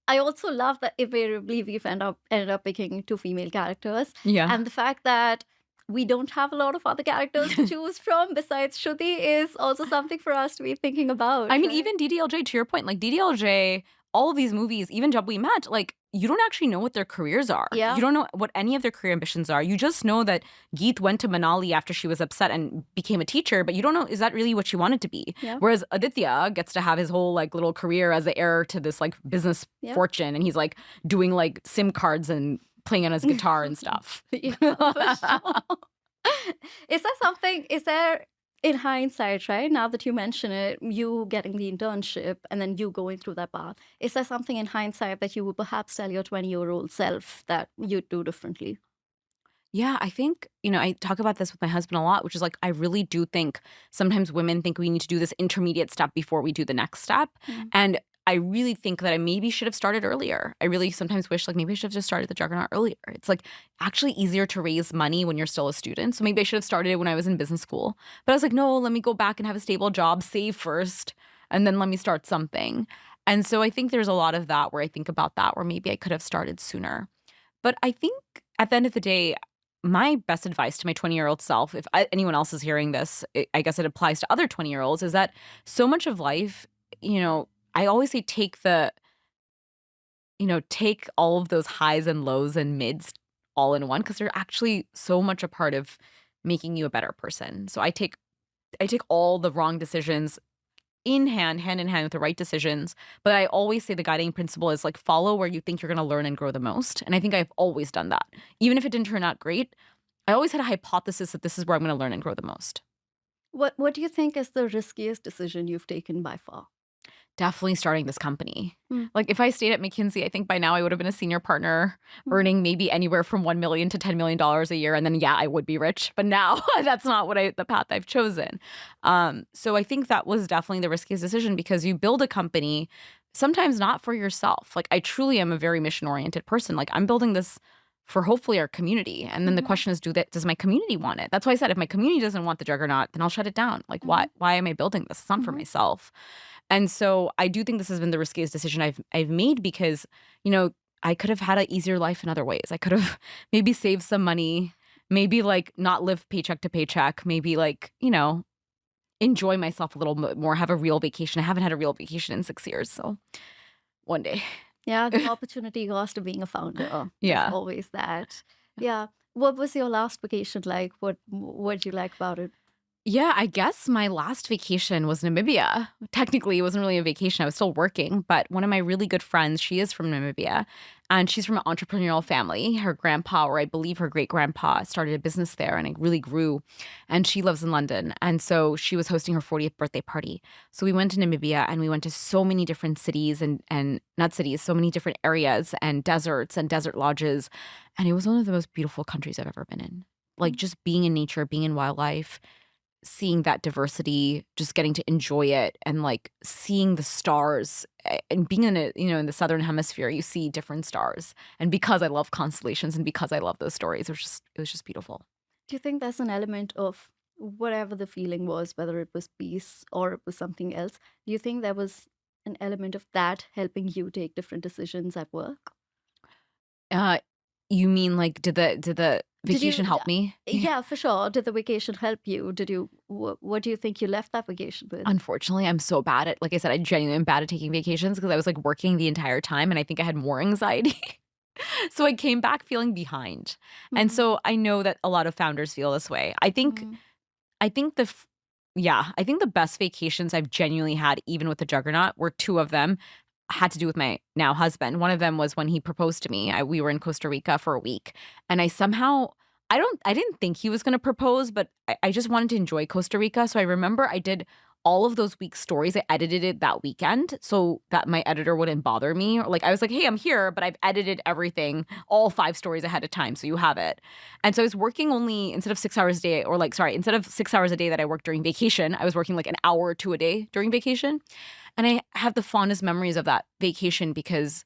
Speaker 2: also love that invariably we've ended up picking two female characters.
Speaker 1: Yeah.
Speaker 2: And the fact that we don't have a lot of other characters to choose from besides Shruti is also something for us to be thinking about.
Speaker 1: I mean,
Speaker 2: right?
Speaker 1: even DDLJ, to your point, like DDLJ, all of these movies, even Jab We Met, like you don't actually know what their careers are.
Speaker 2: Yeah.
Speaker 1: You don't know what any of their career ambitions are. You just know that Geet went to Manali after she was upset and became a teacher, but you don't know, is that really what she wanted to be?
Speaker 2: Yeah.
Speaker 1: Whereas Aditya gets to have his whole like little career as the heir to this like business
Speaker 2: Yeah.
Speaker 1: fortune, and he's like doing like SIM cards and playing on his guitar and stuff.
Speaker 2: Yeah, for sure. Is there, in hindsight, right, now that you mention it, you getting the internship and then you going through that path, is there something in hindsight that you would perhaps tell your 20-year-old self that you'd do differently?
Speaker 1: Yeah, I think, I talk about this with my husband a lot, which is like, I really do think sometimes women think we need to do this intermediate step before we do the next step. And I really think that I maybe should have started earlier. I really sometimes wish like maybe I should have just started the Juggernaut earlier. It's like actually easier to raise money when you're still a student. So maybe I should have started it when I was in business school. But I was like, no, let me go back and have a stable job, save first, and then let me start something. And so I think there's a lot of that where I think about that, where maybe I could have started sooner. But I think at the end of the day, my best advice to my 20-year-old self, if anyone else is hearing this, I guess it applies to other 20-year-olds, is that so much of life, I always say take all of those highs and lows and mids all in one, because they're actually so much a part of making you a better person. So I take all the wrong decisions hand in hand with the right decisions. But I always say the guiding principle is like follow where you think you're going to learn and grow the most. And I think I've always done that. Even if it didn't turn out great, I always had a hypothesis that this is where I'm going to learn and grow the most.
Speaker 2: What do you think is the riskiest decision you've taken by far?
Speaker 1: Definitely starting this company.
Speaker 2: Mm,
Speaker 1: Like, if I stayed at McKinsey, I think by now I would have been a senior partner,
Speaker 2: mm,
Speaker 1: earning maybe anywhere from 1 million to $10 million a year, and then, yeah, I would be rich. But now that's not the path I've chosen. So I think that was definitely the riskiest decision because you build a company, sometimes not for yourself. Like, I truly am a very mission-oriented person. Like, I'm building this for hopefully our community. And then the
Speaker 2: mhm,
Speaker 1: question is, does my community want it? That's why I said if my community doesn't want the Juggernaut, then I'll shut it down. Like, why
Speaker 2: mhm,
Speaker 1: why am I building this? It's not for
Speaker 2: mhm,
Speaker 1: myself. And so I do think this has been the riskiest decision I've made because, you know, I could have had an easier life in other ways. I could have maybe saved some money, maybe like not live paycheck to paycheck, maybe like, enjoy myself a little bit more, have a real vacation. I haven't had a real vacation in 6 years, so one day.
Speaker 2: Yeah, the opportunity cost of being a founder is
Speaker 1: Yeah.
Speaker 2: always that. Yeah. What was your last vacation like? What did you like about it?
Speaker 1: Yeah, I guess my last vacation was Namibia. Technically, it wasn't really a vacation. I was still working, but one of my really good friends, she is from Namibia, and she's from an entrepreneurial family. Her grandpa, or I believe her great grandpa, started a business there and it really grew. And she lives in London. And so she was hosting her 40th birthday party. So we went to Namibia and we went to so many different cities and not cities, so many different areas and deserts and desert lodges. And it was one of the most beautiful countries I've ever been in. Like
Speaker 2: Mm.
Speaker 1: just being in nature, being in wildlife, seeing that diversity, just getting to enjoy it and like seeing the stars and being in the southern hemisphere, you see different stars. And because I love constellations and because I love those stories, it was just beautiful.
Speaker 2: Do you think there's an element of whatever the feeling was, whether it was peace or it was something else? Do you think there was an element of that helping you take different decisions at work?
Speaker 1: Uh you mean like did the
Speaker 2: Did you,
Speaker 1: vacation help me?
Speaker 2: yeah, for sure. Did the vacation help you? What do you think you left that vacation with?
Speaker 1: Unfortunately, I'm so bad at, like I said, I genuinely am bad at taking vacations because I was like working the entire time and I think I had more anxiety. So I came back feeling behind. And
Speaker 2: Mm,
Speaker 1: so I know that a lot of founders feel this way.
Speaker 2: mm,
Speaker 1: I think yeah, I think the best vacations I've genuinely had, even with the Juggernaut, were two of them had to do with my now husband. One of them was when he proposed to me. We were in Costa Rica for a week, and I didn't think he was going to propose, but I just wanted to enjoy Costa Rica. So I remember I did all of those week stories. I edited it that weekend so that my editor wouldn't bother me. Or like I was like, hey, I'm here, but I've edited everything, all 5 stories ahead of time, so you have it. And so I was working only instead of 6 hours a day, or like, sorry, instead of 6 hours a day that I worked during vacation, I was working like an hour or two a day during vacation. And I have the fondest memories of that vacation because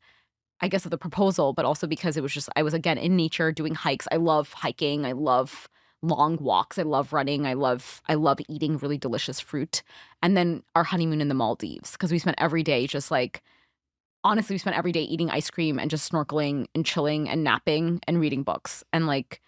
Speaker 1: I guess of the proposal, but also because it was just, I was again in nature doing hikes. I love hiking. I love long walks. I love running. I love eating really delicious fruit. And then our honeymoon in the Maldives because we spent every day just like, honestly, we spent every day eating ice cream and just snorkeling and chilling and napping and reading books. And like,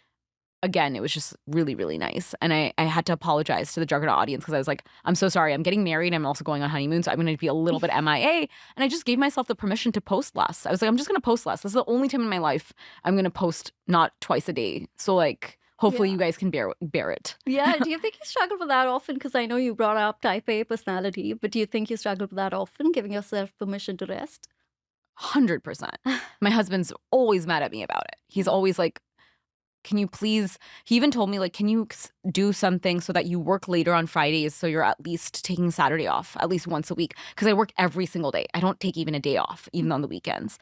Speaker 1: again, it was just really, really nice. And I had to apologize to the Juggernaut audience because I was like, I'm so sorry. I'm getting married. I'm also going on honeymoon. So I'm going to be a little bit MIA. And I just gave myself the permission to post less. I was like, I'm just going to post less. This is the only time in my life I'm going to post not twice a day. So, like, hopefully
Speaker 2: yeah.
Speaker 1: you guys can bear it.
Speaker 2: Yeah. Do you think you struggle with that often? Because I know you brought up type A personality, but do you think you struggle with that often, giving yourself permission to rest?
Speaker 1: 100%. My husband's always mad at me about it. He's
Speaker 2: Mm,
Speaker 1: always like, can you please, he even told me, like, can you do something so that you work later on Fridays so you're at least taking Saturday off at least once a week? Because I work every single day. I don't take even a day off, even on the weekends.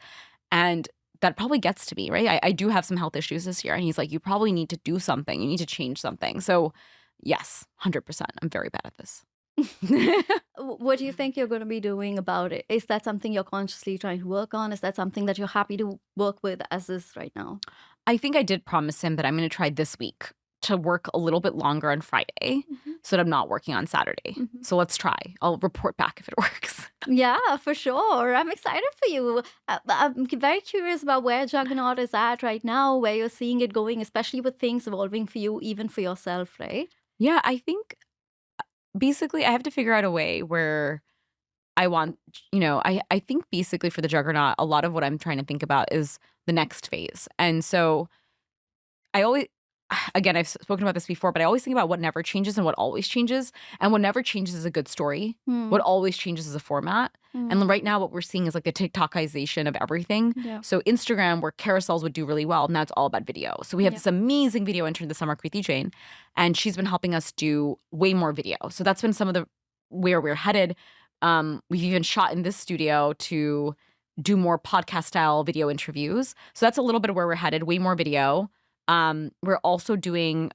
Speaker 1: And that probably gets to me, right? I do have some health issues this year. And he's like, you probably need to do something. You need to change something. So, yes, 100%. I'm very bad at this.
Speaker 2: What do you think you're going to be doing about it? Is that something you're consciously trying to work on? Is that something that you're happy to work with as is right now?
Speaker 1: I think I did promise him that I'm going to try this week to work a little bit longer on Friday
Speaker 2: Mhm,
Speaker 1: so that I'm not working on Saturday.
Speaker 2: mhm.
Speaker 1: So let's try. I'll report back if it works.
Speaker 2: Yeah, for sure. I'm excited for you. I'm very curious about where Juggernaut is at right now, where you're seeing it going, especially with things evolving for you, even for yourself, right?
Speaker 1: Yeah, I think basically I have to figure out a way where I want, I think basically for the Juggernaut, a lot of what I'm trying to think about is the next phase. And so I always, again, I've spoken about this before, but I always think about what never changes and what always changes. And what never changes is a good story. What
Speaker 2: Hmm.
Speaker 1: always changes is a format. And right
Speaker 2: Hmm.
Speaker 1: now, what we're seeing is like the TikTokization of everything.
Speaker 2: Yeah.
Speaker 1: So Instagram, where carousels would do really well, now it's all about video. So we have
Speaker 2: Yeah.
Speaker 1: this amazing video intern this summer, Kriti Jain, and she's been helping us do way more video. So that's been some of the where we're headed. We've even shot in this studio to do more podcast style video interviews. So that's a little bit of where we're headed, way more video. We're also doing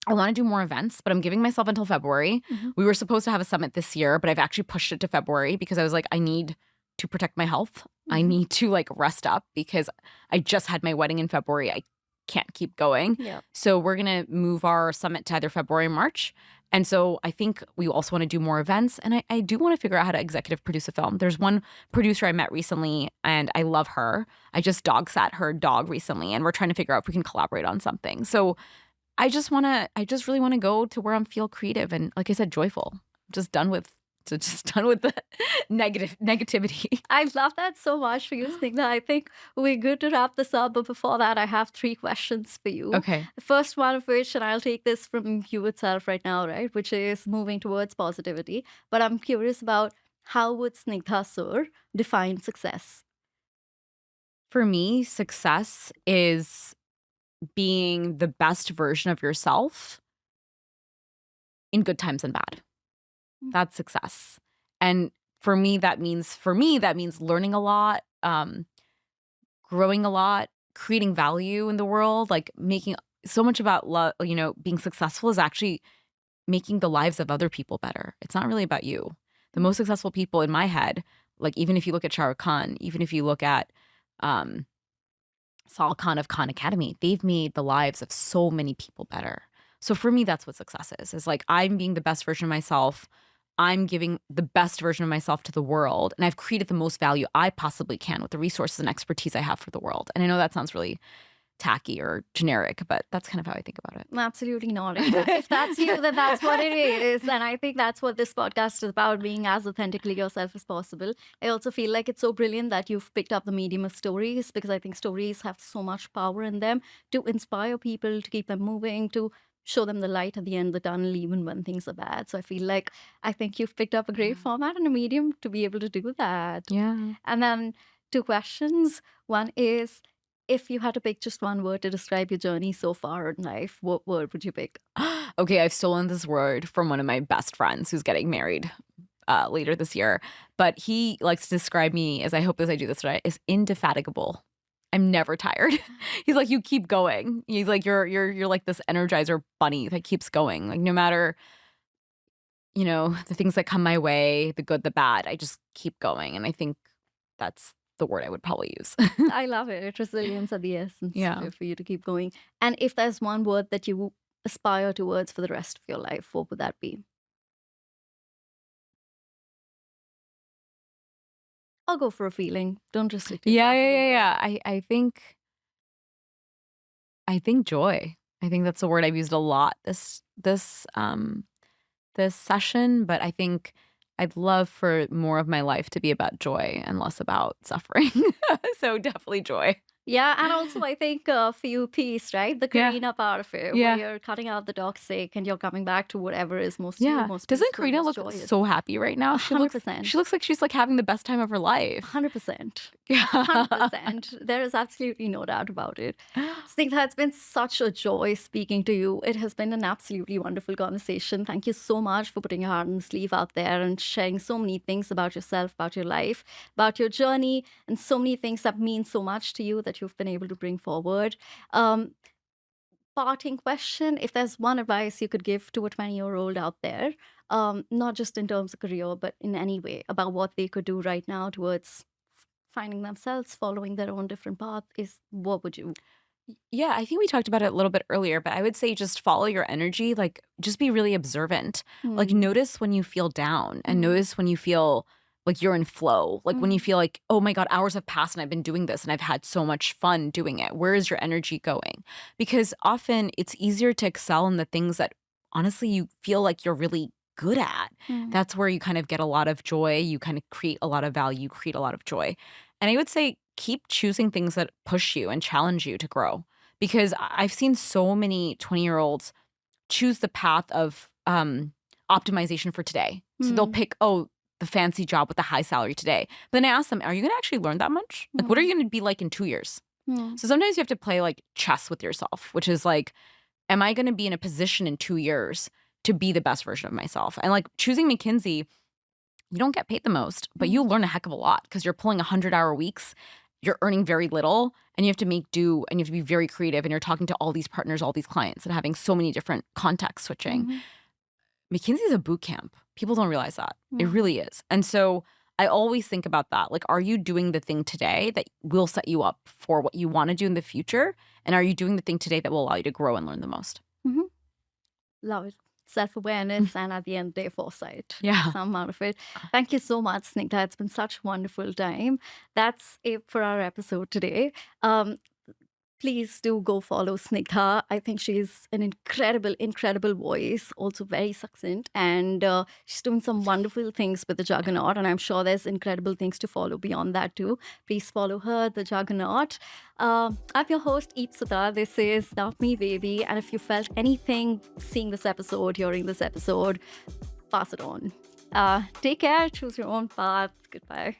Speaker 1: I want to do more events, but I'm giving myself until February.
Speaker 2: Mhm.
Speaker 1: We were supposed to have a summit this year, but I've actually pushed it to February because I was like, I need to protect my health. I
Speaker 2: Mhm.
Speaker 1: need to like rest up because I just had my wedding in February. I can't keep going.
Speaker 2: Yeah.
Speaker 1: So we're going to move our summit to either February or March. And so I think we also want to do more events. And I do want to figure out how to executive produce a film. There's one producer I met recently and I love her. I just dog sat her dog recently and we're trying to figure out if we can collaborate on something. So I just really want to go to where I'm feel creative and like I said, joyful. Just done with just done with the negativity.
Speaker 2: I love that so much for you, Snigdha. I think we're good to wrap this up, but before that, I have three questions for you.
Speaker 1: Okay.
Speaker 2: The first one of which, and I'll take this from you itself right now, right, which is moving towards positivity. But I'm curious about how would Snigdha Sur define success?
Speaker 1: For me, success is being the best version of yourself in good times and bad.
Speaker 2: Mm.
Speaker 1: That's success. And for me that means learning a lot, growing a lot, creating value in the world, like making so much about love, being successful is actually making the lives of other people better. It's not really about you. The most successful people in my head, like even if you look at Shah Rukh Khan, even if you look at um Sal Khan of Khan Academy, they've made the lives of so many people better. So for me, that's what success is like I'm being the best version of myself. I'm giving the best version of myself to the world. And I've created the most value I possibly can with the resources and expertise I have for the world. And I know that sounds really tacky or generic, but that's kind of how I think about
Speaker 2: Absolutely not. If that's you, then that's what it is. And I think that's what this podcast is about, being as authentically yourself as possible. I also feel like it's so brilliant that you've picked up the medium of stories because I think stories have so much power in them to inspire people, to keep them moving, to show them the light at the end of the tunnel, even when things are bad. So I think you've picked up a great
Speaker 1: Yeah.
Speaker 2: format and a medium to be able to do that.
Speaker 1: Yeah.
Speaker 2: And then two questions. One is, if you had to pick just one word to describe your journey so far in life, what word would you pick?
Speaker 1: Okay, I've stolen this word from one of my best friends who's getting married later this year. But he likes to describe me, as I hope as I do this right, as indefatigable. I'm never tired. He's like, you keep going. He's like, you're like this energizer bunny that keeps going. Like no matter, the things that come my way, the good, the bad, I just keep going. And I think that's the word I would probably use.
Speaker 2: I love it. Resilience at the essence
Speaker 1: Yeah.
Speaker 2: for you to keep going. And if there's one word that you aspire towards for the rest of your life, what would that be? I'll go for a feeling. Don't just stick to
Speaker 1: Yeah,
Speaker 2: yourself
Speaker 1: yeah,
Speaker 2: with a
Speaker 1: yeah,
Speaker 2: word.
Speaker 1: yeah. I think joy. I think that's a word I've used a lot this session, but I think I'd love for more of my life to be about joy and less about suffering. So definitely joy.
Speaker 2: Yeah, and also I think for you, peace, right? The
Speaker 1: Yeah.
Speaker 2: Karina part of it, where
Speaker 1: Yeah.
Speaker 2: you're cutting out the toxic and you're coming back to whatever is most you,
Speaker 1: Yeah.
Speaker 2: most
Speaker 1: Doesn't
Speaker 2: peaceful,
Speaker 1: Karina
Speaker 2: most
Speaker 1: look
Speaker 2: joyous.
Speaker 1: so happy right now? She looks
Speaker 2: 100%.
Speaker 1: she looks like she's like having the best time of her life.
Speaker 2: 100%.
Speaker 1: Yeah.
Speaker 2: 100%. There is absolutely no doubt about it. Snigdha, it's been such a joy speaking to you. It has been an absolutely wonderful conversation. Thank you so much for putting your heart on the sleeve out there and sharing so many things about yourself, about your life, about your journey, and so many things that mean so much to you that you've been able to bring forward. Um, Parting question, if there's one advice you could give to a 20-year-old out there, not just in terms of career, but in any way about what they could do right now towards finding themselves, following their own different path, is what would you?
Speaker 1: Yeah, I think we talked about it a little bit earlier, but I would say just follow your energy. Like, just be really observant. Like,
Speaker 2: Mm,
Speaker 1: notice when you feel down and
Speaker 2: mm,
Speaker 1: notice when you feel like you're in flow. Like, when you
Speaker 2: mm,
Speaker 1: feel like, oh my God, hours have passed and I've been doing this and I've had so much fun doing it. Where is your energy going? Because often it's easier to excel in the things that honestly you feel like you're really good at.
Speaker 2: mm,
Speaker 1: That's where you kind of get a lot of joy. You kind of create a lot of value, create a lot of joy. And I would say keep choosing things that push you and challenge you to grow. Because I've seen so many 20-year-olds choose the path of optimization for today. So they'll
Speaker 2: mm,
Speaker 1: pick, oh, the fancy job with the high salary today. But then I ask them, are you going to actually learn that much? Like, what are
Speaker 2: mm,
Speaker 1: you going to be like in 2 years?
Speaker 2: mm,
Speaker 1: So sometimes you have to play like chess with yourself, which is like, am I going to be in a position in 2 years to be the best version of myself? And like choosing McKinsey, you don't get paid the most, but you learn a heck of a lot because you're pulling 100-hour weeks. You're earning very little, and you have to make do, and you have to be very creative, and you're talking to all these partners, all these clients, and having so many different context switching. McKinsey is a boot camp. People don't realize that. It really is. And so I always think about that. Like, are you doing the thing today that will set you up for what you want to do in the future? And are you doing the thing today that will allow you to grow and learn the most?
Speaker 2: Love it. Self-awareness and at the end of the day, foresight.
Speaker 1: Yeah.
Speaker 2: Some out of it. Thank you so much, Snigdha. It's been such a wonderful time. That's it for our episode today. Please do go follow Snigdha. I think she's an incredible voice, also very succinct, and she's doing some wonderful things with the Juggernaut, and I'm sure there's incredible things to follow beyond that too. Please follow her, the Juggernaut. I'm your host, Eepsita. This is Not Me, Baby, and if you felt anything seeing this episode, hearing this episode, pass it on. Take care, choose your own path. Goodbye.